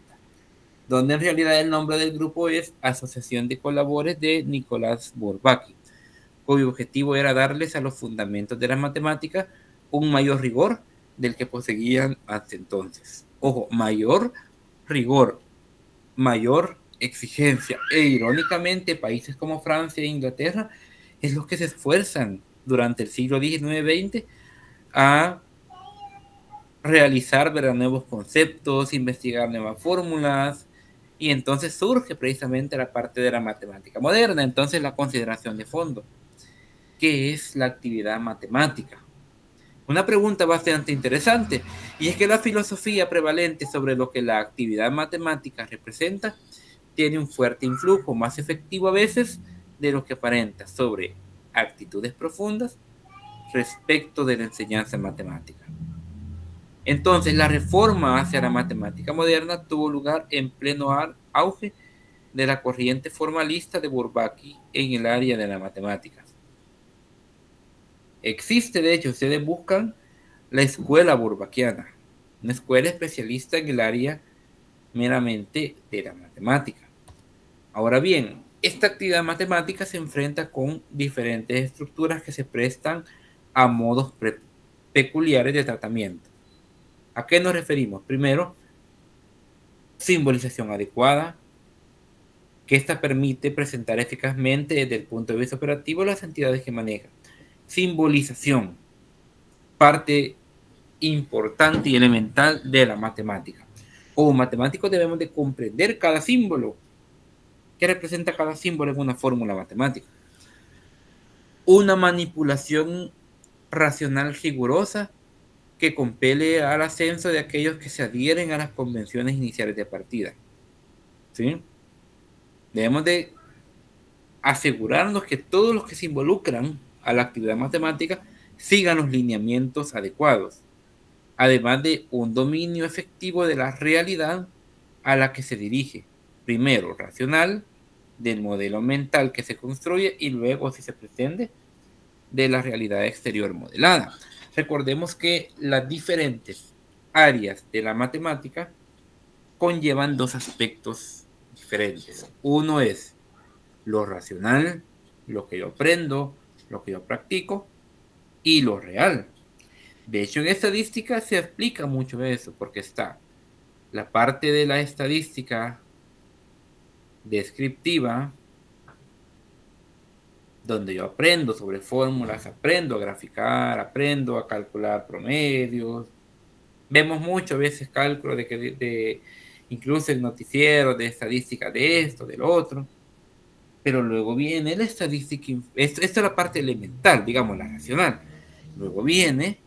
donde en realidad el nombre del grupo es Asociación de Colaboradores de Nicolas Bourbaki, cuyo objetivo era darles a los fundamentos de la matemática un mayor rigor del que poseían hasta entonces. Ojo, mayor rigor, mayor exigencia. E irónicamente, países como Francia e Inglaterra es los que se esfuerzan durante el siglo XIX-XX a realizar, ¿verdad?, nuevos conceptos, investigar nuevas fórmulas, y entonces surge precisamente la parte de la matemática moderna. Entonces, la consideración de fondo: ¿qué es la actividad matemática? Una pregunta bastante interesante, y es que la filosofía prevalente sobre lo que la actividad matemática representa tiene un fuerte influjo, más efectivo a veces de lo que aparenta, sobre actitudes profundas respecto de la enseñanza matemática. Entonces, la reforma hacia la matemática moderna tuvo lugar en pleno auge de la corriente formalista de Bourbaki en el área de la matemática. Existe, de hecho, ustedes buscan la escuela Bourbakiana, una escuela especialista en el área meramente de la matemática. Ahora bien, esta actividad matemática se enfrenta con diferentes estructuras que se prestan a modos peculiares de tratamiento. ¿A qué nos referimos? Primero, simbolización adecuada, que esta permite presentar eficazmente desde el punto de vista operativo las entidades que manejan. Simbolización, parte importante y elemental de la matemática. Como matemáticos debemos de comprender cada símbolo. ¿Qué representa cada símbolo en una fórmula matemática? Una manipulación racional rigurosa que compele al ascenso de aquellos que se adhieren a las convenciones iniciales de partida. ¿Sí? Debemos de asegurarnos que todos los que se involucran a la actividad matemática sigan los lineamientos adecuados, además de un dominio efectivo de la realidad a la que se dirige, primero racional, del modelo mental que se construye y luego, si se pretende, de la realidad exterior modelada. Recordemos que las diferentes áreas de la matemática conllevan dos aspectos diferentes. Uno es lo racional, lo que yo aprendo, lo que yo practico, y lo real. De hecho, en estadística se explica mucho eso, porque está la parte de la estadística descriptiva, donde yo aprendo sobre fórmulas, aprendo a graficar, aprendo a calcular promedios. Vemos mucho a veces cálculo de incluso el noticiero de estadística de esto, del otro. Pero luego viene la estadística, esto es la parte elemental, digamos, la racional. Luego viene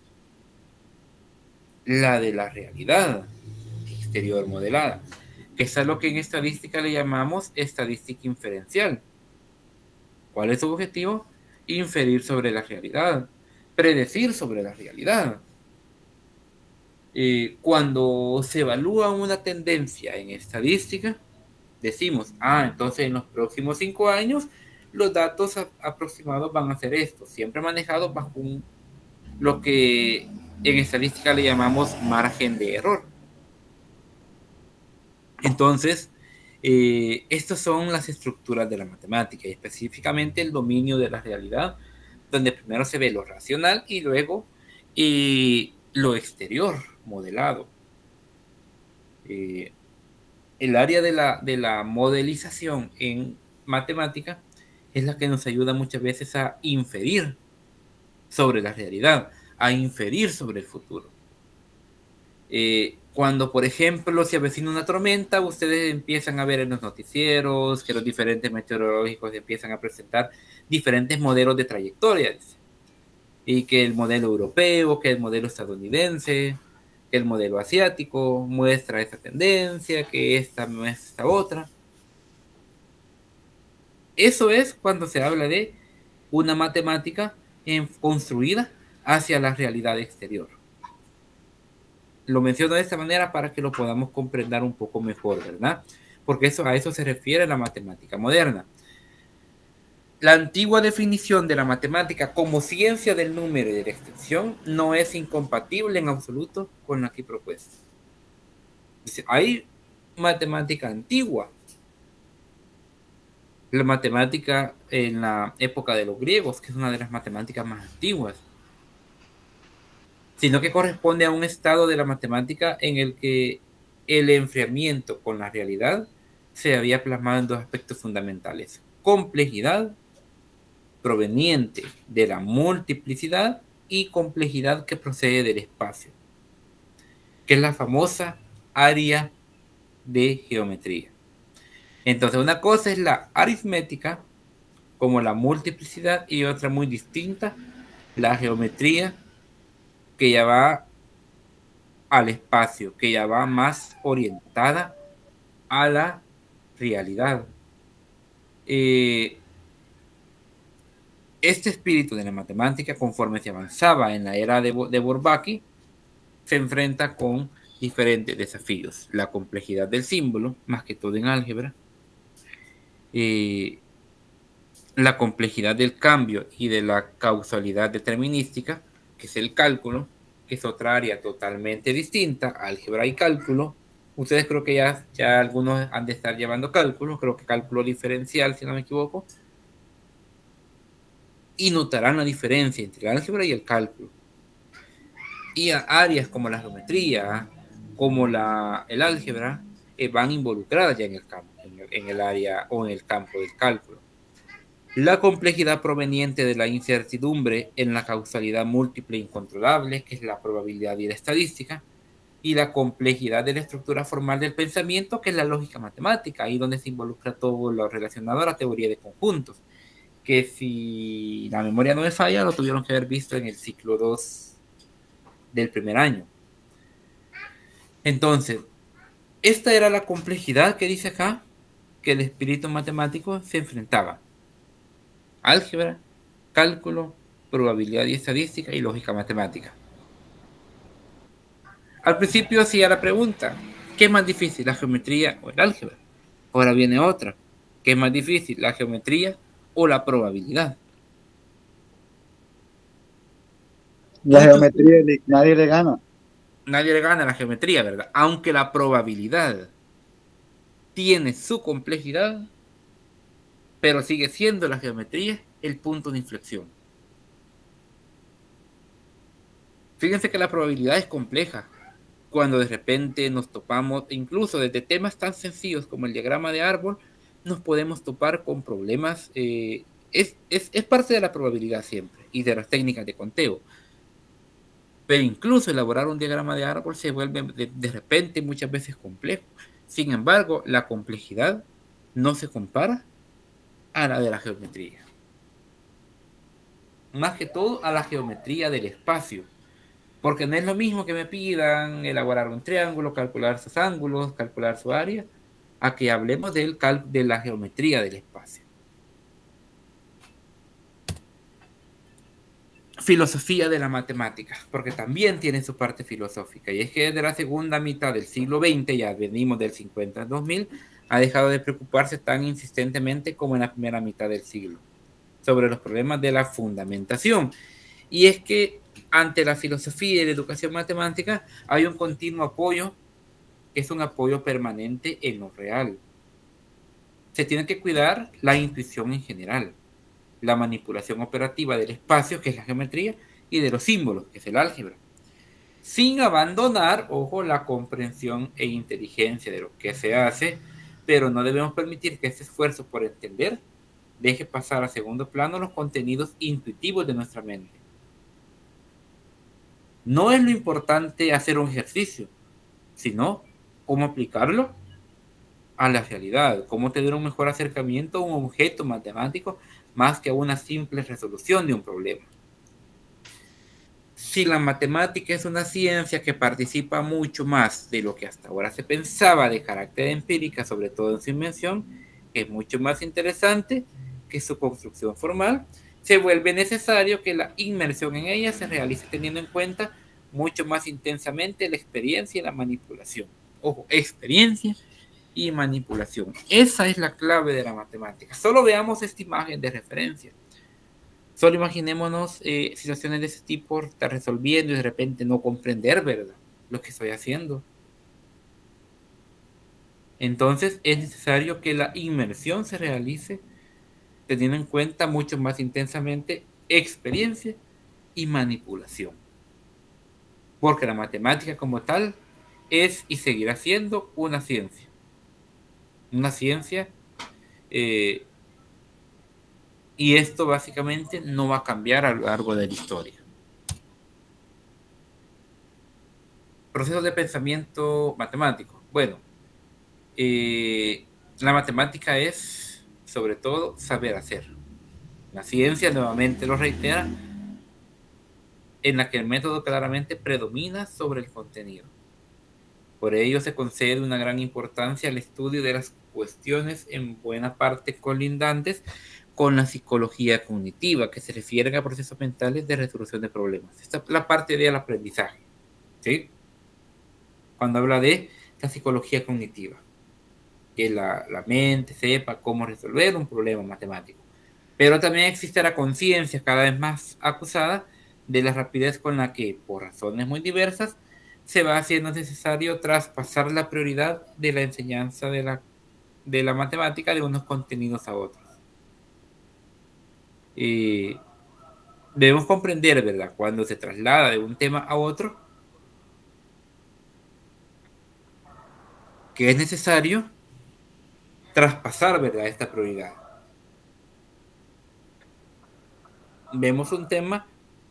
la de la realidad exterior modelada, que es a lo que en estadística le llamamos estadística inferencial. ¿Cuál es su objetivo? Inferir sobre la realidad, predecir sobre la realidad. Cuando se evalúa una tendencia en estadística, decimos, entonces en los próximos 5 años los datos aproximados van a ser estos, siempre manejados bajo lo que en estadística le llamamos margen de error. Entonces, estas son las estructuras de la matemática y específicamente el dominio de la realidad, donde primero se ve lo racional y luego lo exterior modelado. El área de la modelización en matemática es la que nos ayuda muchas veces a inferir sobre la realidad, a inferir sobre el futuro. Cuando, por ejemplo, se avecina una tormenta, ustedes empiezan a ver en los noticieros que los diferentes meteorológicos empiezan a presentar diferentes modelos de trayectorias. Y que el modelo europeo, que el modelo estadounidense, que el modelo asiático muestra esa tendencia, que esta muestra esta otra. Eso es cuando se habla de una matemática construida hacia la realidad exterior. Lo menciono de esta manera para que lo podamos comprender un poco mejor, ¿verdad? Porque a eso se refiere la matemática moderna. La antigua definición de la matemática como ciencia del número y de la extensión no es incompatible en absoluto con la aquí propuesta. Dice, hay matemática antigua. La matemática en la época de los griegos, que es una de las matemáticas más antiguas, sino que corresponde a un estado de la matemática en el que el enfriamiento con la realidad se había plasmado en dos aspectos fundamentales: complejidad proveniente de la multiplicidad y complejidad que procede del espacio, que es la famosa área de geometría. Entonces, una cosa es la aritmética, como la multiplicidad, y otra muy distinta, la geometría, que ya va al espacio, que ya va más orientada a la realidad. Este espíritu de la matemática, conforme se avanzaba en la era de Bourbaki, se enfrenta con diferentes desafíos. La complejidad del símbolo, más que todo en álgebra, la complejidad del cambio y de la causalidad determinística, que es el cálculo, que es otra área totalmente distinta, álgebra y cálculo. Ustedes creo que ya algunos han de estar llevando cálculo, creo que cálculo diferencial, si no me equivoco, y notarán la diferencia entre el álgebra y el cálculo. Y a áreas como la geometría, como el álgebra, van involucradas ya en el campo, en el área o en el campo del cálculo. la complejidad proveniente de la incertidumbre en la causalidad múltiple e incontrolable, que es la probabilidad y la estadística, y la complejidad de la estructura formal del pensamiento, que es la lógica matemática, ahí donde se involucra todo lo relacionado a la teoría de conjuntos, que si la memoria no me falla, lo tuvieron que haber visto en el ciclo 2 del primer año. Entonces, esta era la complejidad que dice acá que el espíritu matemático se enfrentaba. Álgebra, cálculo, probabilidad y estadística y lógica matemática. Al principio hacía la pregunta, ¿qué es más difícil, la geometría o el álgebra? Ahora viene otra, ¿qué es más difícil, la geometría o la probabilidad? La geometría nadie le gana. Nadie le gana a la geometría, ¿verdad? Aunque la probabilidad tiene su complejidad, pero sigue siendo la geometría el punto de inflexión. Fíjense que la probabilidad es compleja. Cuando de repente nos topamos, incluso desde temas tan sencillos como el diagrama de árbol, nos podemos topar con problemas. Es parte de la probabilidad siempre y de las técnicas de conteo. Pero incluso elaborar un diagrama de árbol se vuelve de repente muchas veces complejo. Sin embargo, la complejidad no se compara a la de la geometría. Más que todo a la geometría del espacio. Porque no es lo mismo que me pidan elaborar un triángulo, calcular sus ángulos, calcular su área, a que hablemos de la geometría del espacio. Filosofía de la matemática, porque también tiene su parte filosófica, y es que desde la segunda mitad del siglo XX, ya venimos del 50 al 2000, ha dejado de preocuparse tan insistentemente como en la primera mitad del siglo, sobre los problemas de la fundamentación. Y es que ante la filosofía y la educación matemática hay un continuo apoyo, que es un apoyo permanente en lo real. Se tiene que cuidar la intuición en general, la manipulación operativa del espacio, que es la geometría, y de los símbolos, que es el álgebra, sin abandonar, ojo, la comprensión e inteligencia de lo que se hace, pero no debemos permitir que este esfuerzo por entender deje pasar a segundo plano los contenidos intuitivos de nuestra mente. No es lo importante hacer un ejercicio, sino cómo aplicarlo a la realidad, cómo tener un mejor acercamiento a un objeto matemático más que a una simple resolución de un problema. Si la matemática es una ciencia que participa mucho más de lo que hasta ahora se pensaba de carácter empírica, sobre todo en su invención, que es mucho más interesante que su construcción formal, se vuelve necesario que la inmersión en ella se realice teniendo en cuenta mucho más intensamente la experiencia y la manipulación. Ojo, experiencia y manipulación. Esa es la clave de la matemática. Solo veamos esta imagen de referencia. Solo imaginémonos situaciones de ese tipo, estar resolviendo y de repente no comprender, ¿verdad?, lo que estoy haciendo. Entonces es necesario que la inmersión se realice teniendo en cuenta mucho más intensamente experiencia y manipulación. Porque la matemática como tal es y seguirá siendo una ciencia. Una ciencia y esto básicamente no va a cambiar a lo largo de la historia. Procesos de pensamiento matemático. Bueno, la matemática es sobre todo saber hacer. La ciencia, nuevamente lo reitera, en la que el método claramente predomina sobre el contenido. Por ello se concede una gran importancia al estudio de las cuestiones en buena parte colindantes con la psicología cognitiva, que se refieren a procesos mentales de resolución de problemas. Esta es la parte del aprendizaje, ¿sí? Cuando habla de la psicología cognitiva, que la mente sepa cómo resolver un problema matemático. Pero también existe la conciencia cada vez más acusada de la rapidez con la que, por razones muy diversas, se va haciendo necesario traspasar la prioridad de la enseñanza de la matemática de unos contenidos a otros. Debemos comprender, ¿verdad?, cuando se traslada de un tema a otro, que es necesario traspasar, ¿verdad?, esta prioridad. vemos un tema,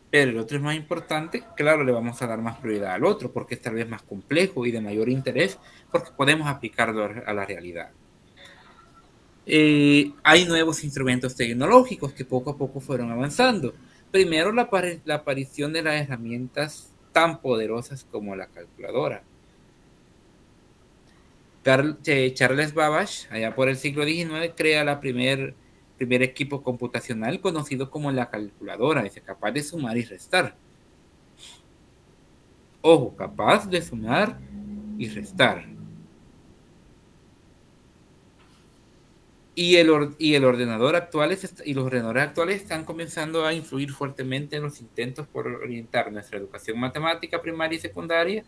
pero el otro es más importante, claro, le vamos a dar más prioridad al otro, porque es tal vez más complejo y de mayor interés, porque podemos aplicarlo a la realidad. Hay nuevos instrumentos tecnológicos que poco a poco fueron avanzando. Primero, la aparición de las herramientas tan poderosas como la calculadora. Charles Babbage, allá por el siglo XIX, crea el primer equipo computacional conocido como la calculadora, es capaz de sumar y restar. Ojo, capaz de sumar y restar. Y los ordenadores actuales están comenzando a influir fuertemente en los intentos por orientar nuestra educación matemática primaria y secundaria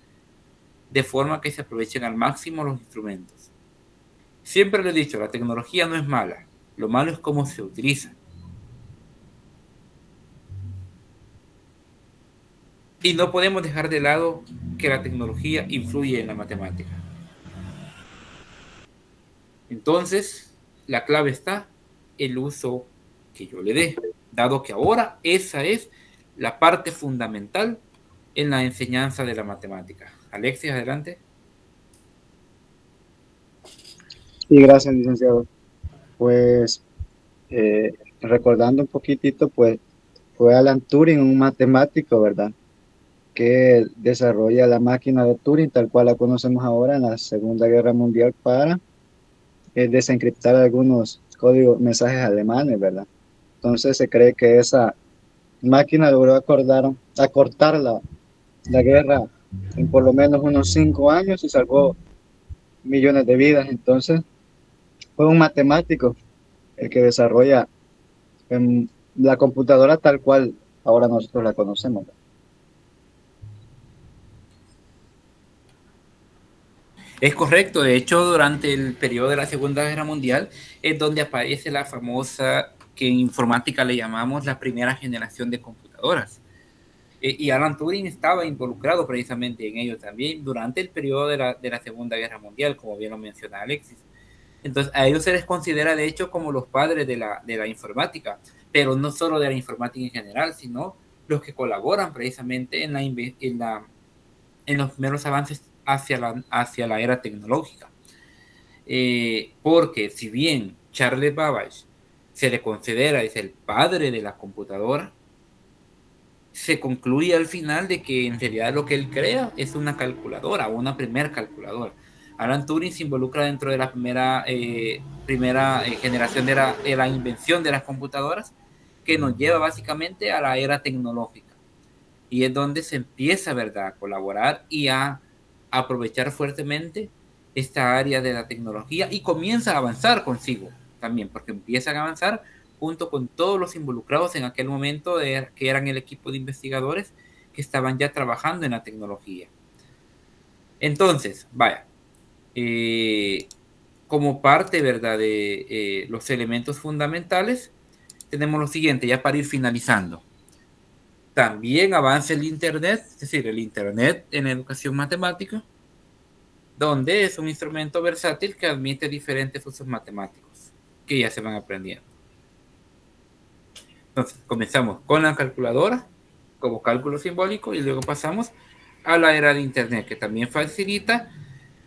de forma que se aprovechen al máximo los instrumentos. Siempre lo he dicho, la tecnología no es mala, lo malo es cómo se utiliza. Y no podemos dejar de lado que la tecnología influye en la matemática. Entonces, la clave está en el uso que yo le dé, dado que ahora esa es la parte fundamental en la enseñanza de la matemática. Alexis, adelante. Sí, gracias, licenciado. Pues recordando un poquitito, pues fue Alan Turing, un matemático, ¿verdad? Que desarrolla la máquina de Turing, tal cual la conocemos ahora en la Segunda Guerra Mundial, para desencriptar algunos códigos, mensajes alemanes, ¿verdad? Entonces se cree que esa máquina logró acortar la guerra en por lo menos unos 5 años y salvó millones de vidas. Entonces fue un matemático el que desarrolla la computadora tal cual ahora nosotros la conocemos. Es correcto, de hecho, durante el periodo de la Segunda Guerra Mundial es donde aparece la famosa, que en informática le llamamos la primera generación de computadoras. Y Alan Turing estaba involucrado precisamente en ello también durante el periodo de la Segunda Guerra Mundial, como bien lo menciona Alexis. Entonces, a ellos se les considera, de hecho, como los padres de la informática, pero no solo de la informática en general, sino los que colaboran precisamente en los primeros avances hacia la era tecnológica. Porque si bien Charles Babbage se le considera es el padre de la computadora, se concluye al final de que en realidad lo que él crea es una calculadora, una primer calculadora. Alan Turing se involucra dentro de la primera generación de la invención de las computadoras, que nos lleva básicamente a la era tecnológica. Y es donde se empieza, ¿verdad?, a colaborar y a aprovechar fuertemente esta área de la tecnología y comienza a avanzar consigo también, porque empiezan a avanzar junto con todos los involucrados en aquel momento, que eran el equipo de investigadores que estaban ya trabajando en la tecnología. Entonces, vaya, como parte, ¿verdad?, de los elementos fundamentales, tenemos lo siguiente, ya para ir finalizando. También avanza el Internet, es decir, el Internet en educación matemática, donde es un instrumento versátil que admite diferentes usos matemáticos que ya se van aprendiendo. Entonces, comenzamos con la calculadora como cálculo simbólico y luego pasamos a la era de Internet, que también facilita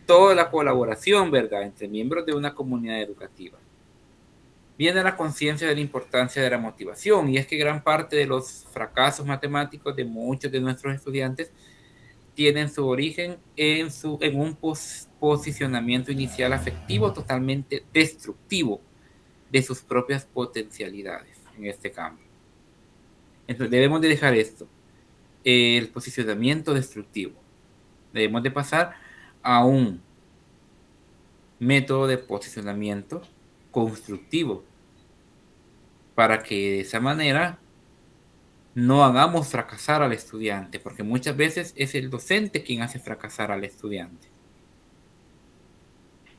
toda la colaboración, ¿verdad?, entre miembros de una comunidad educativa. Viene la conciencia de la importancia de la motivación, y es que gran parte de los fracasos matemáticos de muchos de nuestros estudiantes tienen su origen en un posicionamiento inicial afectivo totalmente destructivo de sus propias potencialidades en este campo. Entonces debemos de dejar esto, el posicionamiento destructivo. Debemos de pasar a un método de posicionamiento constructivo, para que de esa manera no hagamos fracasar al estudiante, porque muchas veces es el docente quien hace fracasar al estudiante.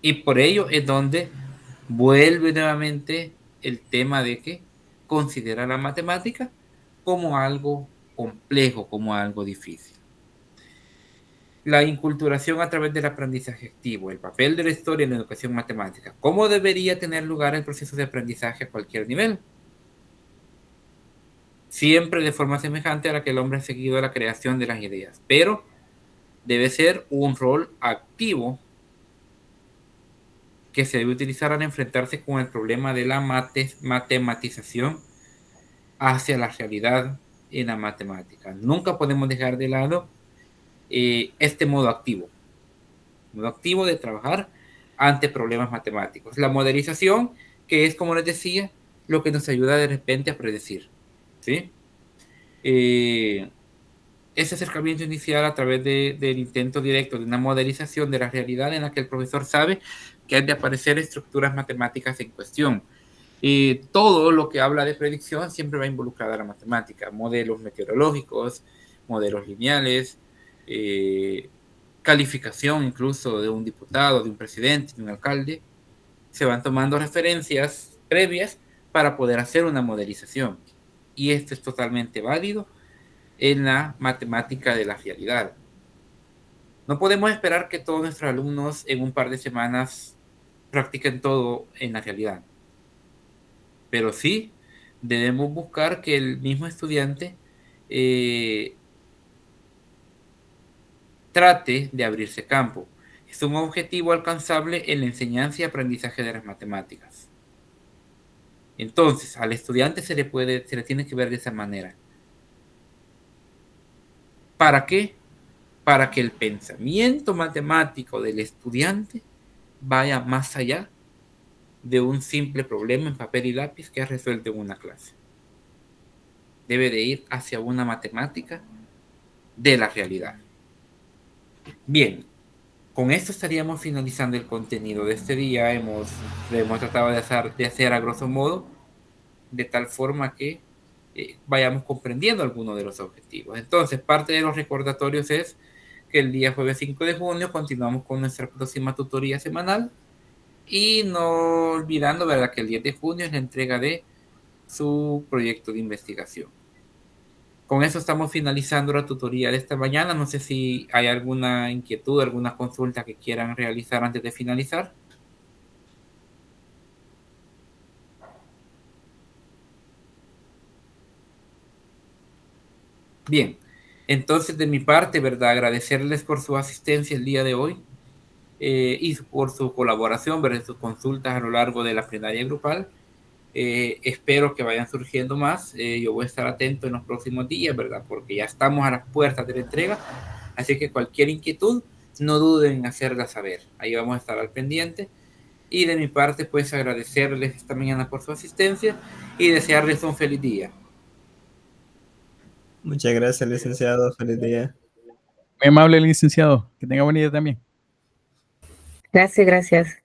Y por ello es donde vuelve nuevamente el tema de que considera la matemática como algo complejo, como algo difícil. La inculturación a través del aprendizaje activo, el papel de la historia en la educación matemática. ¿Cómo debería tener lugar el proceso de aprendizaje a cualquier nivel? siempre de forma semejante a la que el hombre ha seguido la creación de las ideas, pero debe ser un rol activo que se debe utilizar al enfrentarse con el problema de la matematización hacia la realidad en la matemática. Nunca podemos dejar de lado este modo activo de trabajar ante problemas matemáticos. La modelización, que es, como les decía, lo que nos ayuda de repente a predecir, ¿sí? Ese acercamiento inicial a través del intento directo de una modelización de la realidad en la que el profesor sabe que han de aparecer estructuras matemáticas en cuestión. Todo lo que habla de predicción siempre va involucrada a la matemática, modelos meteorológicos, modelos lineales, calificación incluso de un diputado, de un presidente, de un alcalde. Se van tomando referencias previas para poder hacer una modelización. Y esto es totalmente válido en la matemática de la realidad. No podemos esperar que todos nuestros alumnos en un par de semanas practiquen todo en la realidad. Pero sí debemos buscar que el mismo estudiante trate de abrirse campo. Es un objetivo alcanzable en la enseñanza y aprendizaje de las matemáticas. Entonces, al estudiante se le tiene que ver de esa manera. ¿Para qué? Para que el pensamiento matemático del estudiante vaya más allá de un simple problema en papel y lápiz que es resuelto en una clase. Debe de ir hacia una matemática de la realidad. Bien, con esto estaríamos finalizando el contenido de este día. Hemos tratado de hacer a grosso modo, de tal forma que vayamos comprendiendo algunos de los objetivos. Entonces, parte de los recordatorios es que el día jueves 5 de junio continuamos con nuestra próxima tutoría semanal y no olvidando, ¿verdad?, que el 10 de junio es la entrega de su proyecto de investigación. Con eso estamos finalizando la tutoría de esta mañana. No sé si hay alguna inquietud, alguna consulta que quieran realizar antes de finalizar. Bien, entonces de mi parte, ¿verdad?, agradecerles por su asistencia el día de hoy y por su colaboración, ¿verdad?, sus consultas a lo largo de la plenaria grupal. Espero que vayan surgiendo más. Yo voy a estar atento en los próximos días, ¿verdad?, porque ya estamos a las puertas de la entrega. Así que cualquier inquietud, no duden en hacerla saber. Ahí vamos a estar al pendiente. Y de mi parte, pues agradecerles esta mañana por su asistencia y desearles un feliz día. Muchas gracias, licenciado. Feliz día. Muy amable, licenciado. Que tenga buen día también. Gracias, gracias.